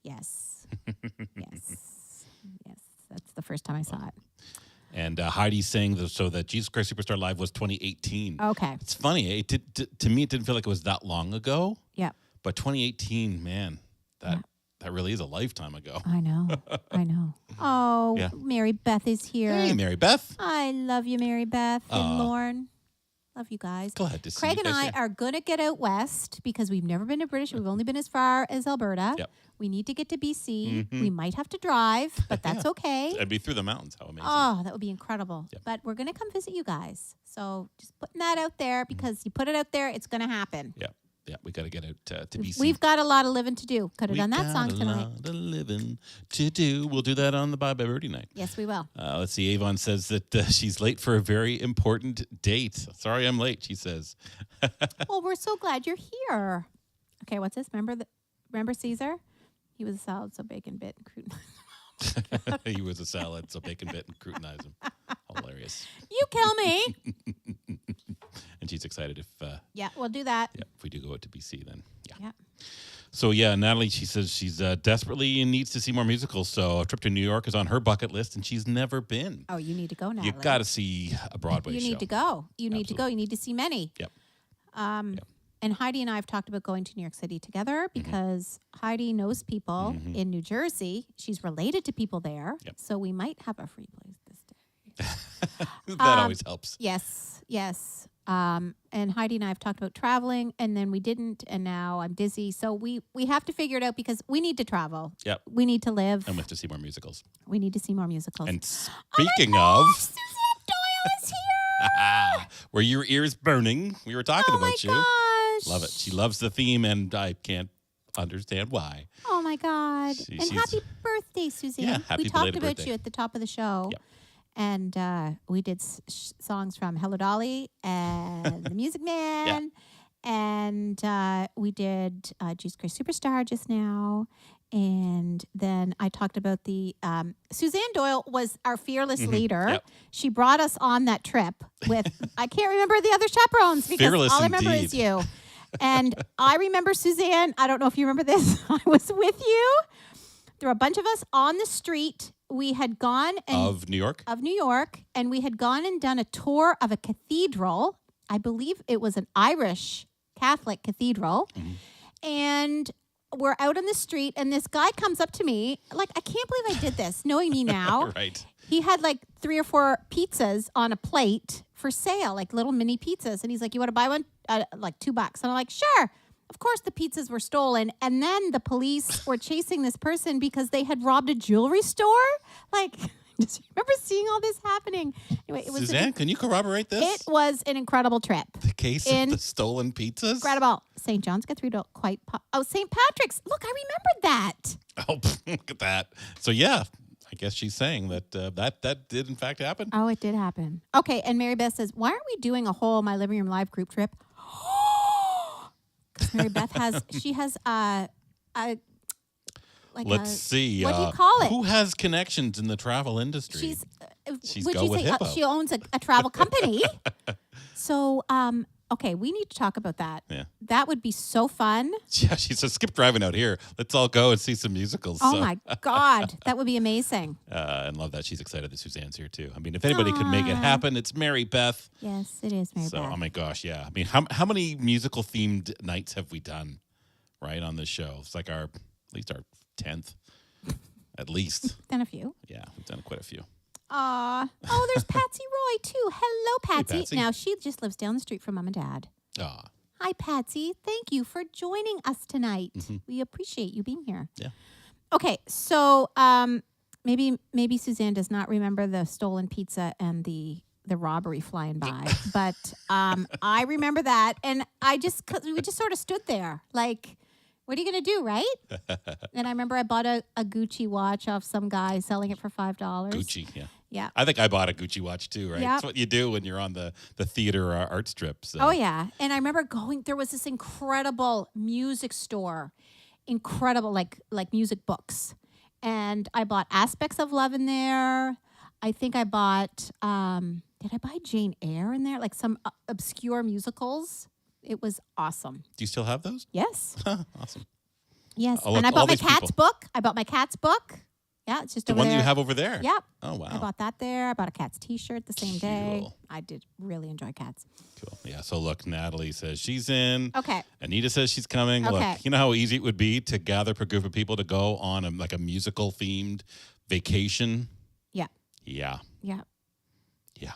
Yes. Yes. Yes. That's the first time I saw it. And Heidi's saying that Jesus Christ Superstar Live was 2018. Okay. It's funny. To me, it didn't feel like it was that long ago. Yep. But 2018, man, that really is a lifetime ago. I know. I know. Oh, Yeah. Mary Beth is here. Hey, Mary Beth. I love you, Mary Beth and Aw. Lauren. Love you guys. Glad to see Craig you and guys I here. are going to get out west because we've never been to British. We've only been as far as Alberta. Yep. We need to get to BC. Mhm. We might have to drive, but that's okay. I'd be through the mountains. How amazing. Oh, that would be incredible. Yep. But we're going to come visit you guys. So just putting that out there because you put it out there, it's going to happen. Yeah. Yeah. We got to get out to BC. We've got a lot of living to do. Could have done that song tonight. A lot of living to do. We'll do that on the Bye Bye Birdie night. Yes, we will. Let's see. Avon says that she's late for a very important date. Sorry, I'm late, she says. Well, we're so glad you're here. Okay, what's this? Remember Caesar? He was a salad, so bacon bit and crouton. He was a salad, so bacon bit and croutonize him. Hilarious. You kill me. And she's excited if Yeah, we'll do that. if we do go out to BC, then yeah. Yeah. So yeah, Natalie, she says she's desperately needs to see more musicals. So a trip to New York is on her bucket list, and she's never been. Oh, you need to go now. You got to see a Broadway You show. need to go. You need to go. You need to see many. Yep. And Heidi and I have talked about going to New York City together because Heidi knows people in New Jersey. She's related to people there. Yep. So we might have a free place this day. That always helps. Yes, yes. And Heidi and I have talked about traveling, and then we didn't, and now I'm dizzy. So we have to figure it out because we need to travel. Yep. We need to live. And we have to see more musicals. We need to see more musicals. And speaking of, Suzanne Doyle is here. were your ears burning? We were talking Oh my about you. gosh. Love it. She loves the theme, and I can't understand why. Oh my God. She- and she's- happy birthday, Suzanne. Yeah, happy we talked belated about birthday. you at the top of the show. Yep. And we did songs from Hello Dolly and The Music Man. And we did Jesus Christ Superstar just now. And then I talked about the Suzanne Doyle was our fearless leader. Yep. She brought us on that trip with I can't remember the other chaperones because Fearless all I remember is indeed. you. And I remember Suzanne. I don't know if you remember this. I was with you. There were a bunch of us on the street. We had gone and Of New York? of New York, and we had gone and done a tour of a cathedral. I believe it was an Irish Catholic cathedral. and we're out on the street, and this guy comes up to me. Like, I can't believe I did this, knowing me now. Right. He had like 3 or 4 pizzas on a plate for sale, like little mini pizzas. And he's like, you want to buy one? Like $2. And I'm like, sure. Of course, the pizzas were stolen. And then the police were chasing this person because they had robbed a jewelry store. Like, just remember seeing all this happening. Anyway, it was Suzanne, can you corroborate this? It was an incredible trip. The case of the stolen pizzas? Incredible. St. John's Cathedral, St. Patrick's. Look, I remembered that. Oh, look at that. So, yeah, I guess she's saying that that did, in fact, happen. Oh, it did happen. Okay, and Mary Beth says, why aren't we doing a whole My Living Room Live group trip? Because Mary Beth has Let's see. What do you call it? Who has connections in the travel industry? She's Go with Hippo. she owns a travel company. So, okay, we need to talk about that. Yeah. That would be so fun. Yeah, she says, skip driving out here. Let's all go and see some musicals. Oh, my God. That would be amazing. And love that she's excited that Suzanne's here, too. I mean, if anybody could make it happen, it's Mary Beth. Yes, it is Mary So, Beth. oh, my gosh, yeah. I mean, how many musical-themed nights have we done, right, on this show? It's like at least our 10th, at least. Done a few. Yeah, we've done quite a few. Oh, there's Patsy Roy, too. Hello, Patsy. Patsy. Now, she just lives down the street from Mom and Dad. Ah, Hi, Patsy. Thank you for joining us tonight. We appreciate you being here. Yeah. Okay, so maybe Suzanne does not remember the stolen pizza and the robbery flying by, but I remember that, and we just sort of stood there like, what are you going to do, right? And I remember I bought a Gucci watch off some guy selling it for $5. Gucci, yeah. Yeah. I think I bought a Gucci watch, too, right? Yep. That's what you do when you're on the theater art strip. So. Oh, yeah. And I remember there was this incredible music store, incredible, like music books. And I bought Aspects of Love in there. I think I bought, did I buy Jane Eyre in there? Like some obscure musicals. It was awesome. Do you still have those? Yes. Awesome. Yes. Oh, And I look, bought all my these cat's people. book. I bought my cat's book. Yeah, it's just The over one there. that you have over there? Yep. Oh, wow. I bought that there. I bought a cat's T-shirt the same day. Cool. I did really enjoy cats. Cool. Yeah, so look, Natalie says she's in. Okay. Anita says she's coming. Okay. Look, you know how easy it would be to gather a group of people to go on a musical-themed vacation? Yeah. Yeah. Yeah. Yeah.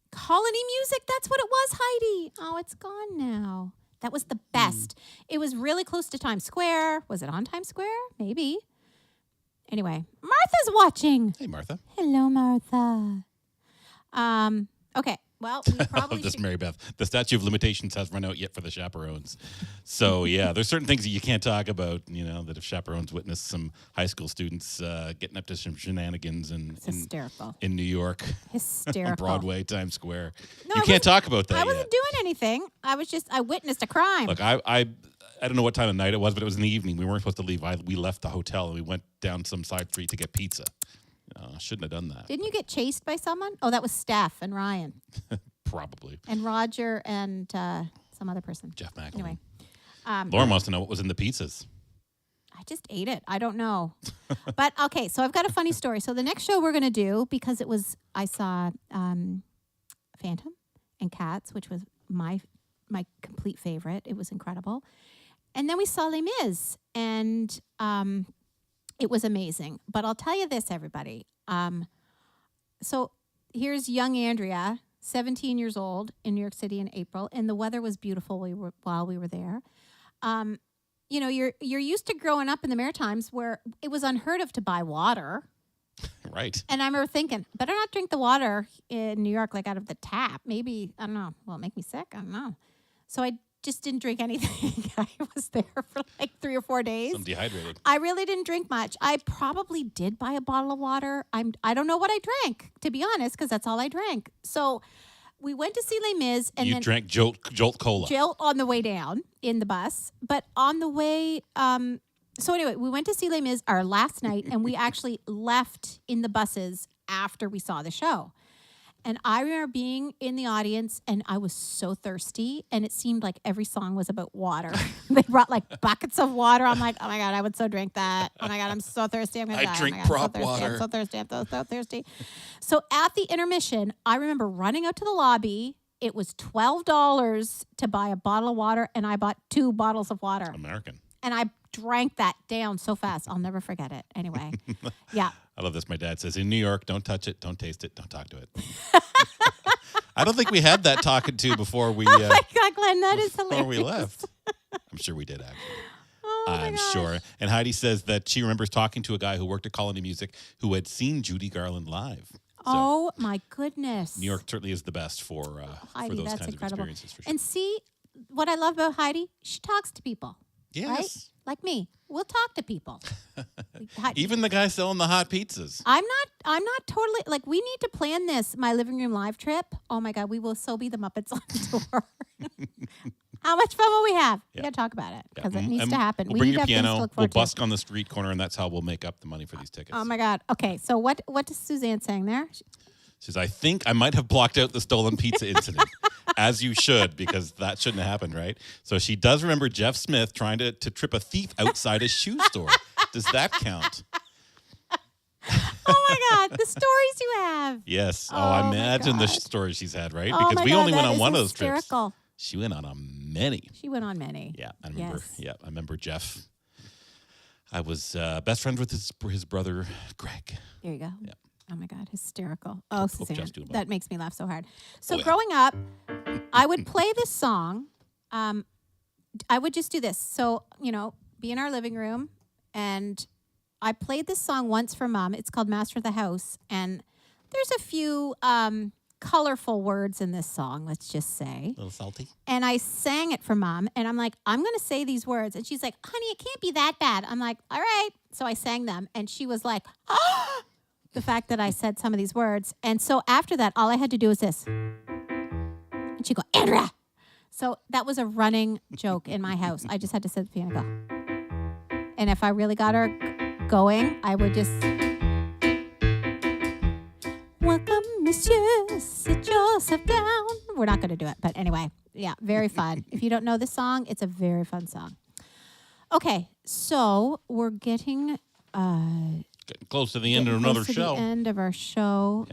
Colony music, that's what it was, Heidi. Oh, it's gone now. That was the best. It was really close to Times Square. Was it on Times Square? Maybe. Anyway, Martha's watching. Hey, Martha. Hello, Martha. Okay. Well, we probably This should. Mary Beth. The statute of limitations has run out yet for the chaperones. So, yeah, there's certain things that you can't talk about, that if chaperones witness some high school students getting up to some shenanigans It's hysterical. in New York, Hysterical. on Broadway, Times Square. No, You I can't wasn't- talk about that I yet. wasn't doing anything. I witnessed a crime. Look, I don't know what time of night it was, but it was in the evening. We weren't supposed to leave. We left the hotel and we went down some side street to get pizza. Shouldn't have done that. Didn't you get chased by someone? Oh, that was Steph and Ryan Probably. and Roger and some other person. Jeff Macklin. Anyway, Lauren wants to know what was in the pizzas. I just ate it. I don't know. But okay, so I've got a funny story. So the next show we're going to do, because I saw Phantom and Cats, which was my complete favorite. It was incredible. And then we saw Les Mis, and it was amazing. But I'll tell you this, everybody. So here's young Andrea, 17 years old, in New York City in April, and the weather was beautiful while we were there. You're used to growing up in the Maritimes where it was unheard of to buy water. Right. And I remember thinking, better not drink the water in New York, like out of the tap. Maybe, I don't know, will it make me sick? I don't know. So I just didn't drink anything. I was there for like 3 or 4 days. I'm dehydrated. I really didn't drink much. I probably did buy a bottle of water. I don't know what I drank, to be honest, because that's all I drank. So we went to see Les Mis, and You then drank Jolt Cola. Jill on the way down in the bus. But on the way, so anyway, we went to see Les Mis our last night, and we actually left in the buses after we saw the show. And I remember being in the audience, and I was so thirsty, and it seemed like every song was about water. They brought like buckets of water. I'm like, oh my God, I would so drink that. Oh my God, I'm so thirsty. I'm gonna die. drink oh my God, prop I'm so thirsty. water. I'm so thirsty. I'm so thirsty. So at the intermission, I remember running out to the lobby. It was $12 to buy a bottle of water, and I bought 2 bottles of water. American. And I drank that down so fast. I'll never forget it. Anyway, yeah. I love this. My dad says, in New York, don't touch it, don't taste it, don't talk to it. I don't think we had that talking to before we Oh my God, Glenn, that is before hilarious. we left. I'm sure we did, actually. Oh my I'm gosh. sure. And Heidi says that she remembers talking to a guy who worked at Colony Music who had seen Judy Garland live. So Oh my goodness. New York certainly is the best for Heidi, those that's kinds incredible. of experiences, for sure. And see, what I love about Heidi, she talks to people, Yes. right? Like me. We'll talk to people. Even the guy selling the hot pizzas. I'm not totally, like, we need to plan this, my living room live trip. Oh my God, we will so be the Muppets on tour. How much fun will we have? We Yeah. got to talk about it because Yeah. it needs And to happen. We'll We bring need to your have things to piano. look We'll forward to. busk on the street corner, and that's how we'll make up the money for these tickets. Oh my God. Okay, so what is Suzanne saying there? She says, I think I might have blocked out the stolen pizza incident, as you should, because that shouldn't have happened, right? So she does remember Jeff Smith trying to trip a thief outside a shoe store. Does that count? Oh my God, the stories you have. Yes. Oh, Oh, I my imagine the God. stories she's had, right? Oh Because my we God, only went that on is one of those trips. hysterical. She went on many. She went on many. Yeah, I remember. Yes. Yeah, I remember Jeff. I was best friends with his brother, Greg. There you go. Yeah. Oh my God, hysterical. Oh, Hope Suzanne, Jeff's doing well. that makes me laugh so hard. So Oh, yeah. growing up, I would play this song. I would just do this. So, be in our living room, and I played this song once for Mom. It's called Master of the House, and there's a few colorful words in this song, let's just say. A little salty. And I sang it for Mom, and I'm like, I'm going to say these words. And she's like, honey, it can't be that bad. I'm like, all right. So I sang them, and she was like, ah, the fact that I said some of these words. And so after that, all I had to do was this. And she'd go, Andrea. So that was a running joke in my house. I just had to sit at the piano and go. And if I really got her going, I would just... Welcome, monsieur, sit yourself down. We're not going to do it, but anyway, yeah, very fun. If you don't know this song, it's a very fun song. Okay, so we're getting Getting close to the end of close another to show. the end of our show.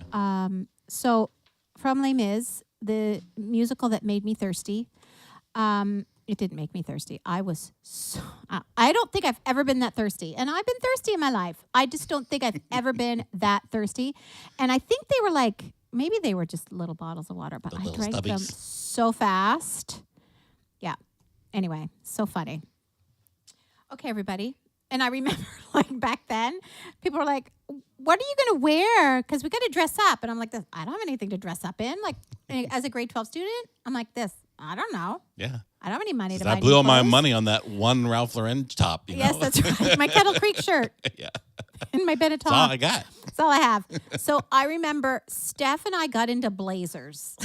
So from Les Mis, the musical that made me thirsty. It didn't make me thirsty. I was so, I don't think I've ever been that thirsty. And I've been thirsty in my life. I just don't think I've ever been that thirsty. And I think they were like, maybe they were just little bottles of water, but The I little drank them stubbies. so fast. Yeah. Anyway, so funny. Okay, everybody. And I remember like back then, people were like, what are you going to wear? Because we got to dress up. And I'm like, I don't have anything to dress up in. Like as a grade 12 student, I'm like this. I don't know. Yeah. I don't have any money to buy I blew new all my clothes. money on that one Ralph Lauren top. Yes, know? that's right. My Kettle Creek shirt Yeah. and my Benetton. That's all I got. That's all I have. So I remember Steph and I got into blazers.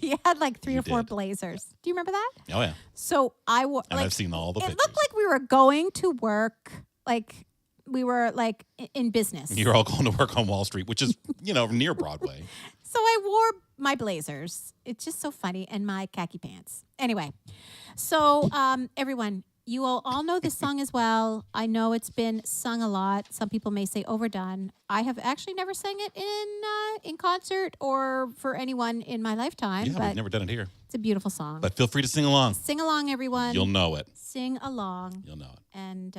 We had like three You or four did. blazers. Do you remember that? Oh, yeah. So I wore And like I've seen all the it pictures. looked like we were going to work, like we were like in business. You're all going to work on Wall Street, which is, near Broadway. So I wore my blazers. It's just so funny, and my khaki pants. Anyway, so everyone, you will all know this song as well. I know it's been sung a lot. Some people may say overdone. I have actually never sang it in concert or for anyone in my lifetime. Yeah, but we've never done it here. it's a beautiful song. But feel free to sing along. Sing along, everyone. You'll know it. Sing along. You'll know it. And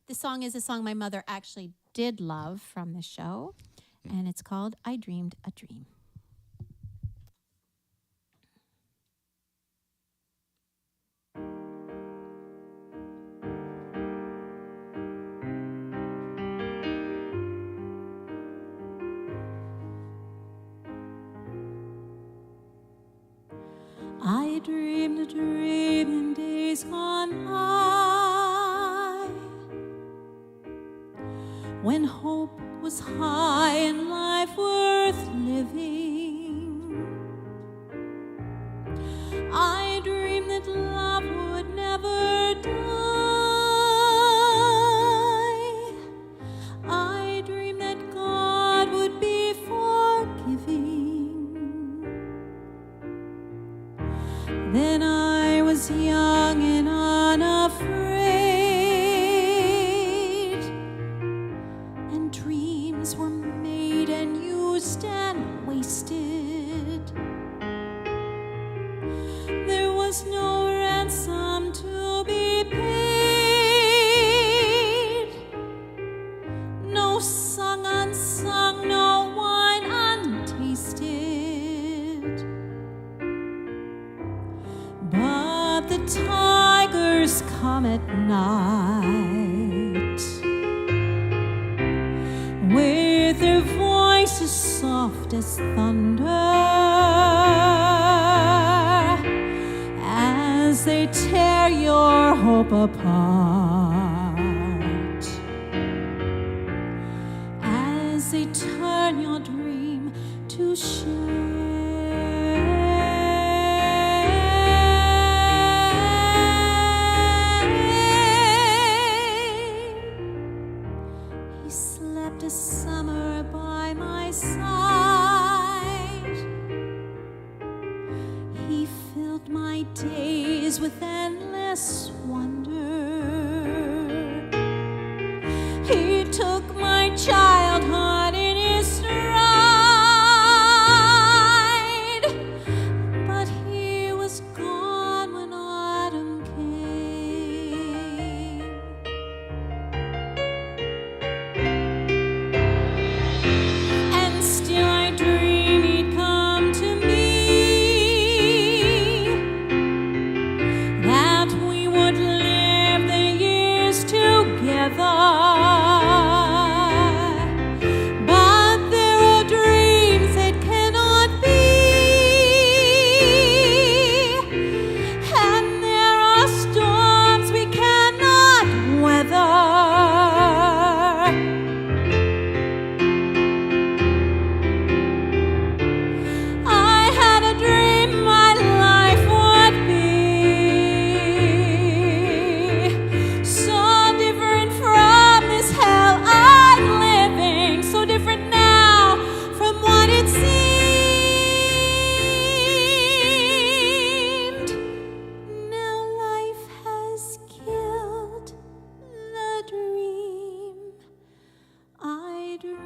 this song is a song my mother actually did love from the show. And it's called I Dreamed a Dream. I dreamed a dream in days gone by, when hope was high and life worth living. I dreamed that love would never die. I dreamed that God would be forgiving. Then I was young and unafraid, and dreams were made and used and wasted. apart as they turn your dream to shame. He slept a summer by my side. He filled my days with endless wonder. He took my childhood in his stride, but he was gone when autumn came. And still I dream he'd come to me, that we would live the years together. But there are dreams that cannot be, and there are storms we cannot weather. I had a dream my life would be so different from this hell I'm living, so different now from what it seemed. Now life has killed the dream I dream.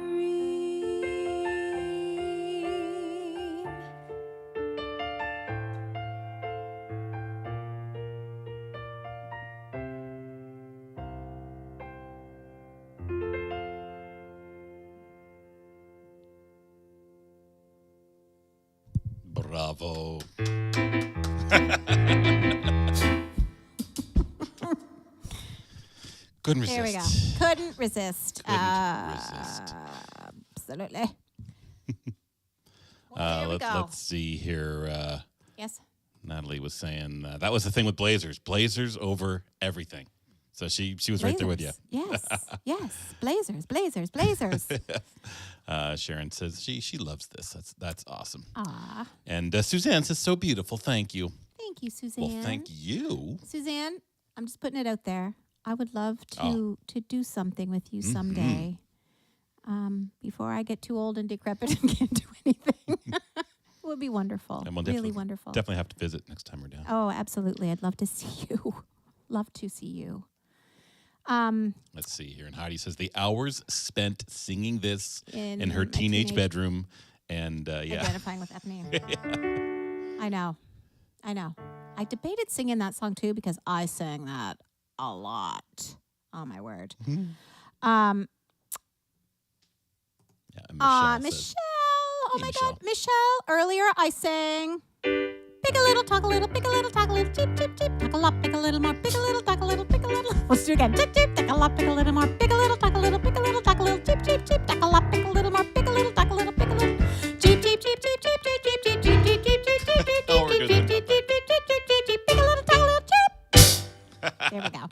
Bravo. Couldn't resist. There we go. Couldn't resist. Couldn't resist. Absolutely. Well, there we go. Let's see here. Yes. Natalie was saying that was the thing with Blazers. Blazers over everything. So she was right there with you. Blazers. Yes. Blazers, Blazers, Blazers. Sharon says she loves this. That's awesome. Aw. And Suzanne says, so beautiful. Thank you. Thank you, Suzanne. Well, thank you. Suzanne, I'm just putting it out there. I would love Oh. to do something with you someday. Before I get too old and decrepit and can't do anything. It would be wonderful. And we'll really wonderful. Definitely have to visit next time we're down. Oh, absolutely. I'd love to see you. Love to see you. Let's see here. And Heidi says the hours spent singing this in her a teenage bedroom. And yeah. Identifying with Ethne. I know. I debated singing that song too because I sang that a lot. Oh my word. Yeah, and Michelle says- Michelle. Oh Hey, my Michelle. God. Michelle, earlier I sang pick a little, talk a little, pick a little, talk a little, chip, chip, chip, talk a lot, pick a little more, pick a little, talk a little, pick a little. Let's do it again. Chip, chip, talk a lot, pick a little more, pick a little, talk a little, pick a little, talk a little, chip, chip, chip, talk a lot, pick a little more, pick a little, talk a little, pick a little. Chip, chip, chip, chip, chip, chip, chip, chip, chip, chip, chip, chip, chip, chip, Oh, we're chip, good. chip, chip, chip, chip, chip, chip, chip, pick a little, talk a little, chip. There we go.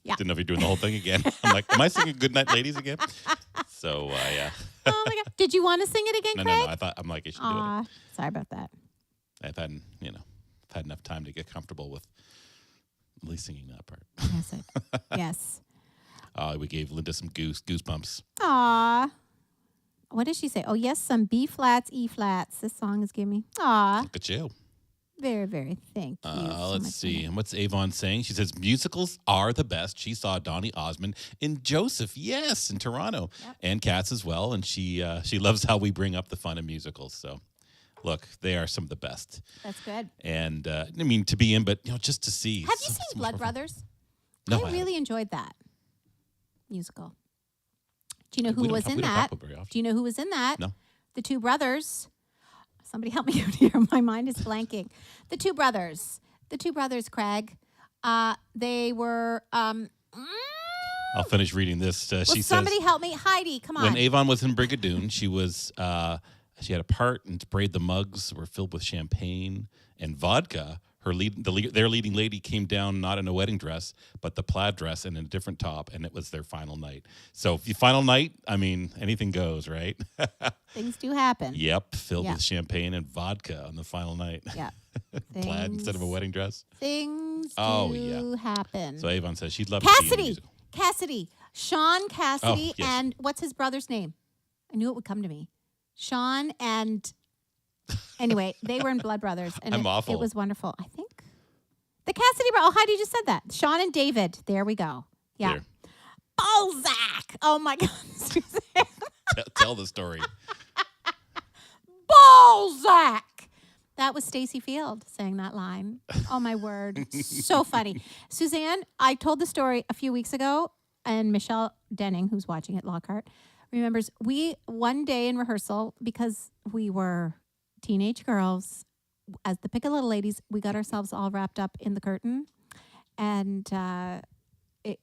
Yeah. Didn't know if you're doing the whole thing again. I'm like, am I singing Good Night Ladies again? So, yeah. Oh my God. Did you want to sing it again, No, Craig? no. I'm like, I should do it. Aw, sorry about that. I've had enough time to get comfortable with at least singing that part. Yes. Yes. We gave Linda some goosebumps. Aw. What did she say? Oh, yes, some B flats, E flats. This song is giving me. Aw. Look at you. Very, very thank you. so Let's much, see. Linda. And what's Avon saying? She says musicals are the best. She saw Donny Osmond in Joseph, yes, in Toronto, and Cats as well. And she loves how we bring up the fun in musicals. So, look, they are some of the best. That's good. And I mean to be in, but just to see. Have you so seen much Blood more fun. Brothers? No, I really enjoyed that musical. Do you know We who don't was talk- in we don't that? talk about it very often. Do you know who was in that? No. The two brothers. Somebody help me out here. My mind is blanking. The two brothers, Craig. They were. I'll finish reading this. Will She somebody says help me? Heidi, come on. when Avon was in Brigadoon, she was she had a part and sprayed the mugs were filled with champagne and vodka. their leading lady came down not in a wedding dress, but the plaid dress and in a different top, and it was their final night. So final night, I mean, anything goes, right? Things do happen. Yep, filled Yeah. with champagne and vodka on the final night. Yeah. Plaid instead of a wedding dress. Things Oh, do yeah. happen. So Avon says she'd love to see you in the Cassidy. musical. Cassidy. Sean Cassidy. Oh, yes. And what's his brother's name? I knew it would come to me. Sean and... Anyway, they were in Blood Brothers. And I'm awful. It was wonderful. I think. The Cassidy brothers. Oh, Heidi just said that. Sean and David. There we go. Yeah. There. Balzac. Oh, my God. Tell the story. Balzac. That was Stacey Field saying that line. Oh, my word. So funny. Suzanne, I told the story a few weeks ago, and Michelle Denning, who's watching at Lockhart, remembers one day in rehearsal, because we were teenage girls, as the Pick a Little Ladies, we got ourselves all wrapped up in the curtain. And it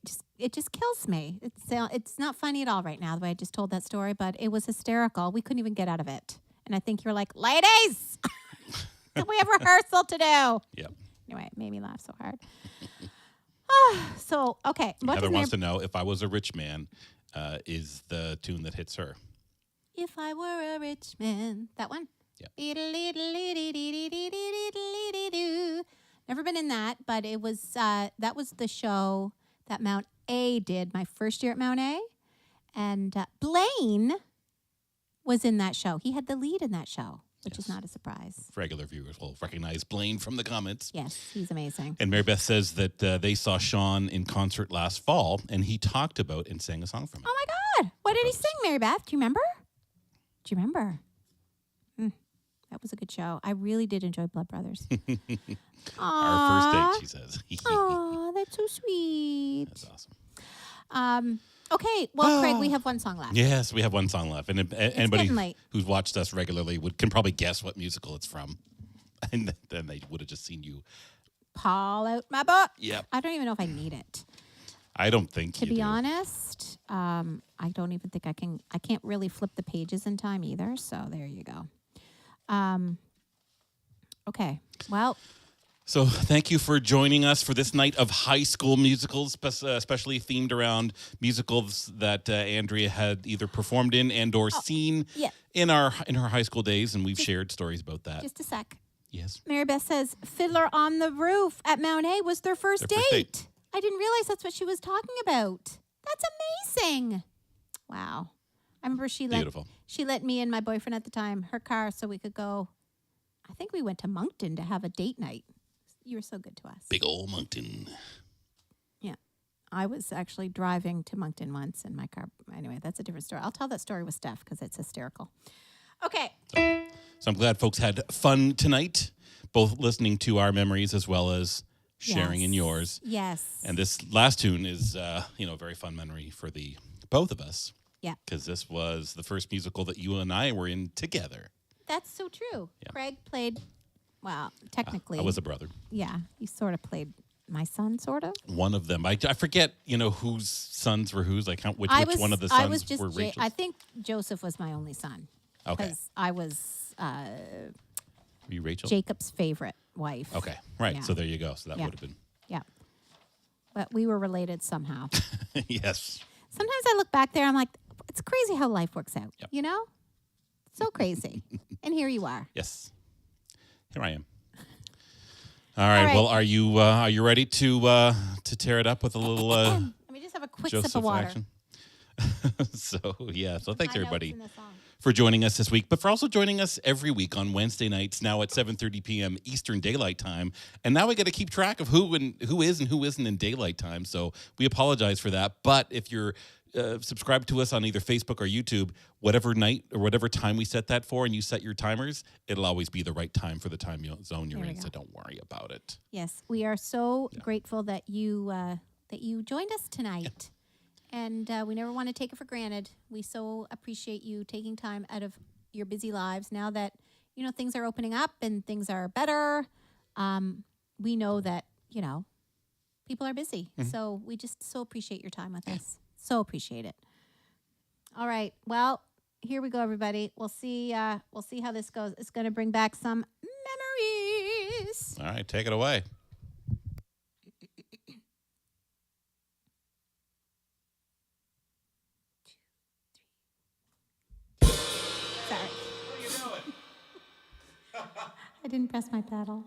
just kills me. It's not funny at all right now, the way I just told that story, but it was hysterical. We couldn't even get out of it. And I think you were like, ladies, we have rehearsal to do. Yep. Anyway, it made me laugh so hard. So, okay. What Heather does wants to know, If I Was a Rich Man is the tune that hits her. If I Were a Rich Man. That one? Yep. Never been in that, but it was that was the show that Mount A did my first year at Mount A. And Blaine was in that show. He had the lead in that show, which is Yes. not a surprise. Regular viewers will recognize Blaine from the comments. Yes, he's amazing. And Mary Beth says that they saw Sean in concert last fall, and he talked about and sang a song from it. Oh, my God. What did he sing, Mary Beth? Do you remember? Do you remember? That was a good show. I really did enjoy Blood Brothers. Our first date, she says. Aw, that's so sweet. That's awesome. Okay, well, Craig, we have one song left. Yes, we have one song left. And anybody getting late. who's watched us regularly can probably guess what musical it's from. And then they would have just seen you. Paul out my butt. Yep. I don't even know if I need it. I don't think To you be do. honest, I don't even think I can. I can't really flip the pages in time either. So there you go. Okay. Well, So thank you for joining us for this night of high school musicals, especially themed around musicals that Andrea had either performed in and or seen yeah. in her high school days, and we've shared stories about that. just a sec. Yes. Mary Beth says Fiddler on the Roof at Mount A was their first Their first date. date. I didn't realize that's what she was talking about. That's amazing. Wow. I remember Beautiful. she let me and my boyfriend at the time, her car, so we could go. I think we went to Moncton to have a date night. You were so good to us. Big old Moncton. Yeah. I was actually driving to Moncton once in my car. Anyway, that's a different story. I'll tell that story with Steph because it's hysterical. Okay. So I'm glad folks had fun tonight, both listening to our memories as well as sharing in yours. Yes. And this last tune is, a very fun memory for the both of us. Yeah. Because this was the first musical that you and I were in together. That's so true. Yeah. Craig played, well, technically. I was a brother. Yeah. You sort of played my son, sort of. One of them. I forget, whose sons were whose. I count which one of the I sons was just were Rachel's. I think Joseph was my only son. Okay. Because I was Were you Rachel? Jacob's favorite wife. Okay. Right. Yeah. So there you go. So that Yeah. would have been. Yeah. But we were related somehow. Yes. Sometimes I look back there, I'm like, it's crazy how life works out. Yep. You know? So crazy. And here you are. Yes. Here I am. All right. right. Well, are you ready to tear it up with a little Let me just have a quick Joseph sip of water. action? So thanks My everybody notes in the song. for joining us this week, but for also joining us every week on Wednesday nights now at 7:30 p.m. Eastern Daylight Time. And now we got to keep track of who is and who isn't in daylight time. So we apologize for that. But if you're subscribed to us on either Facebook or YouTube, whatever night or whatever time we set that for, and you set your timers, it'll always be the right time for the time zone you're There we in. go. So don't worry about it. Yes, we are so grateful that you joined us tonight, and we never want to take it for granted. We so appreciate you taking time out of your busy lives. Now that things are opening up and things are better, we know that people are busy. So we just so appreciate your time with us. So appreciate it. All right, well, here we go, everybody. We'll see how this goes. It's going to bring back some memories. All right, take it away. Sorry. What are you doing? I didn't press my pedal.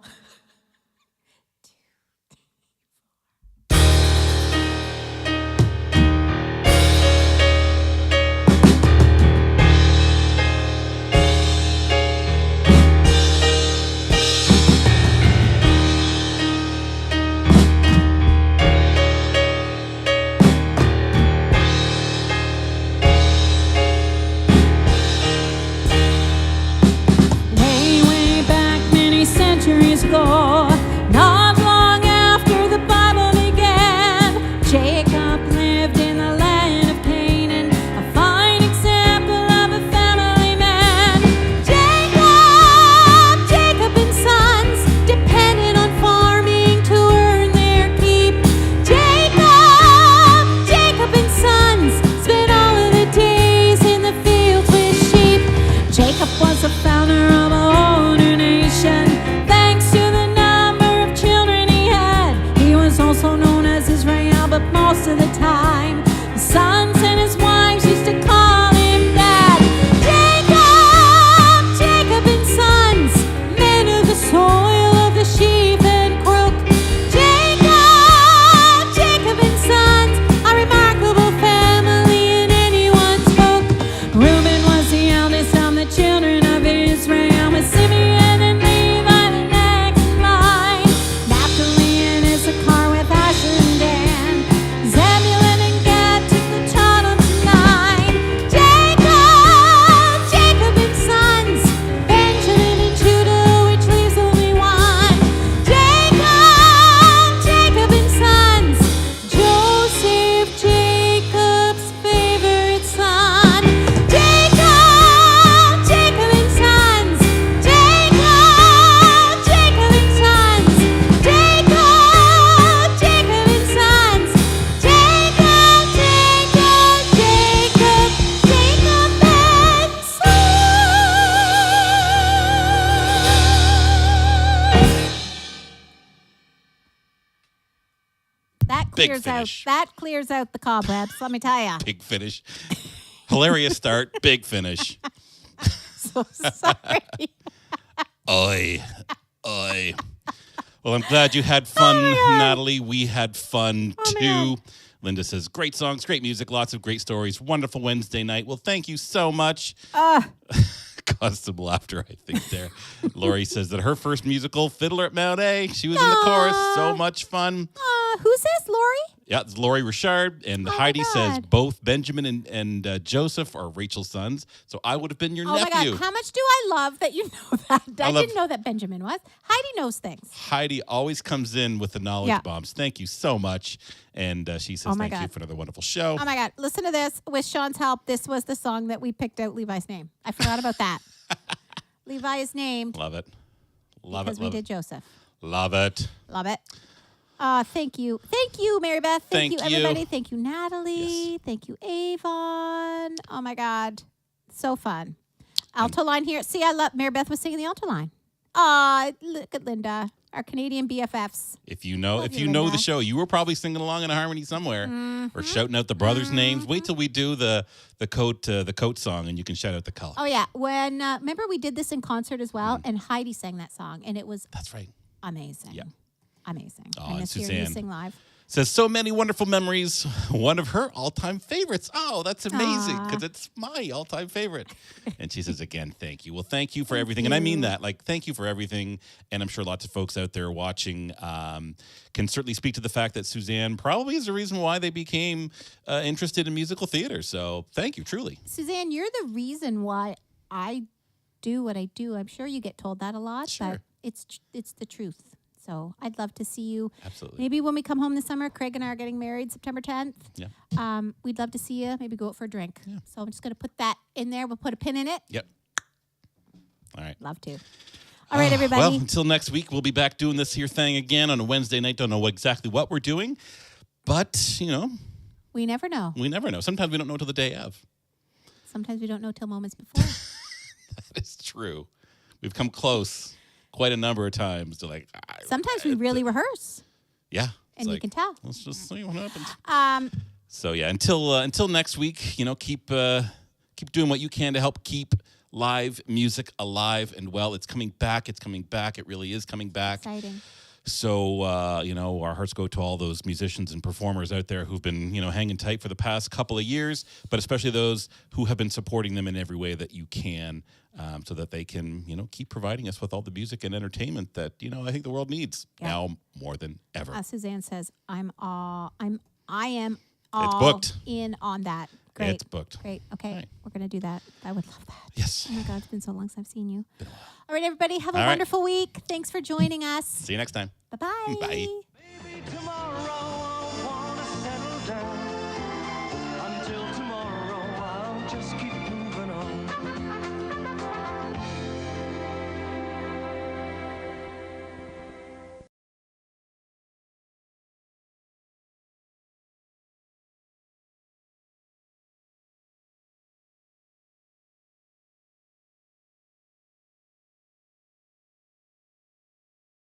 Way back many centuries ago, not long after the Bible began, Jacob lived in the land of Canaan, a fine example of a family man. Jacob and sons depended on farming to earn their keep. Jacob and sons spent all of the days in the fields with sheep. Jacob was the founder of a whole new nation, thanks to the number of children he had. He was also known as Israel, but most of the time, his sons and his wives used to call him Dad. Jacob and sons, men of the soil of the sheaf and crook. Jacob and sons, a remarkable family in anyone's book. Reuben was the eldest of the children of Israel, with Simeon and Levi the next in line. Naphtali and Issachar with Asher and Dan. Zebulun and Gad took the total to 9. Jacob and sons, Benjamin and Judah, which leaves only one. Jacob and sons, Joseph, Jacob's favorite son. Jacob and sons, Jacob and sons, Jacob and sons, Big That finish. clears out the cobwebs, let me tell you. Big finish. Hilarious start. Big finish. So sorry. Oi. Oi. Well, I'm glad you had fun, Natalie. We had fun too. Linda says, great songs, great music, lots of great stories. Wonderful Wednesday night. Well, thank you so much. Caused some laughter, I think, there. Lori says that her first musical, Fiddler at Mount A, she was in the chorus. So much fun. Who's this, Lori? Yeah, it's Lori Richard. And Oh, my Heidi says God. both Benjamin and Joseph are Rachel's sons. So I would have been your Oh nephew. my God! How much do I love that you know that? I love- didn't know that Benjamin was. Heidi knows things. Heidi always comes in with the knowledge Yeah. bombs. Thank you so much. And she says Oh my thank you God. for another wonderful show. Oh my God! Listen to this. With Sean's help, this was the song that we picked out Levi's name. I forgot about that. Levi is named Love it. Love because it. we Love did it. Joseph. Love it. Love it. Thank you. Thank you, Mary Beth. Thank you, Thank you. everybody. Thank you, Natalie. Yes. Thank you, Avon. Oh my God. So fun. Alto line here. See, I love Mary Beth was singing the alto line. Look at Linda, our Canadian BFFs. If you know, Love if you, you know Linda. the show, you were probably singing along in a harmony somewhere, or shouting out the brothers' names. Wait till we do the coat song, and you can shout out the color. Oh yeah. When remember we did this in concert as well, and Heidi sang that song, and it was That's right. amazing. Yeah. Amazing. Oh, I and miss hearing you Suzanne. sing live. Says so many wonderful memories. One of her all-time favorites. Oh, that's amazing because it's my all-time favorite. And she says again, thank you. Well, thank you for everything, and I mean that. Like, thank you for everything. And I'm sure lots of folks out there watching can certainly speak to the fact that Suzanne probably is the reason why they became interested in musical theater. So, thank you, truly. Suzanne, you're the reason why I do what I do. I'm sure you get told that a lot, Sure. but it's the truth. So I'd love to see you. Absolutely. Maybe when we come home this summer, Craig and I are getting married September 10th. Yeah. We'd love to see you. Maybe go out for a drink. So I'm just going to put that in there. We'll put a pin in it. Yep. All right. Love to. All right, everybody. Well, until next week, we'll be back doing this here thing again on a Wednesday night. Don't know exactly what we're doing, but, we never know. we never know. Sometimes we don't know till the day of. Sometimes we don't know till moments before. That is true. We've come close. quite a number of times. To like, Sometimes we really rehearse, yeah, and you can tell. Let's just see what happens. Um, So yeah, until next week, keep doing what you can to help keep live music alive and well. It's coming back. It's coming back. It really is coming back. exciting. So, our hearts go to all those musicians and performers out there who've been, hanging tight for the past couple of years, but especially those who have been supporting them in every way that you can, so that they can, keep providing us with all the music and entertainment that, I think the world needs now more than ever. Suzanne says, I am all booked. in on that. Great. It's booked. Great. Okay. Right. We're going to do that. I would love that. Yes. Oh my God, it's been so long since I've seen you. All right, everybody, have a All right. wonderful week. Thanks for joining us. See you next time. Bye-bye. Bye. Maybe tomorrow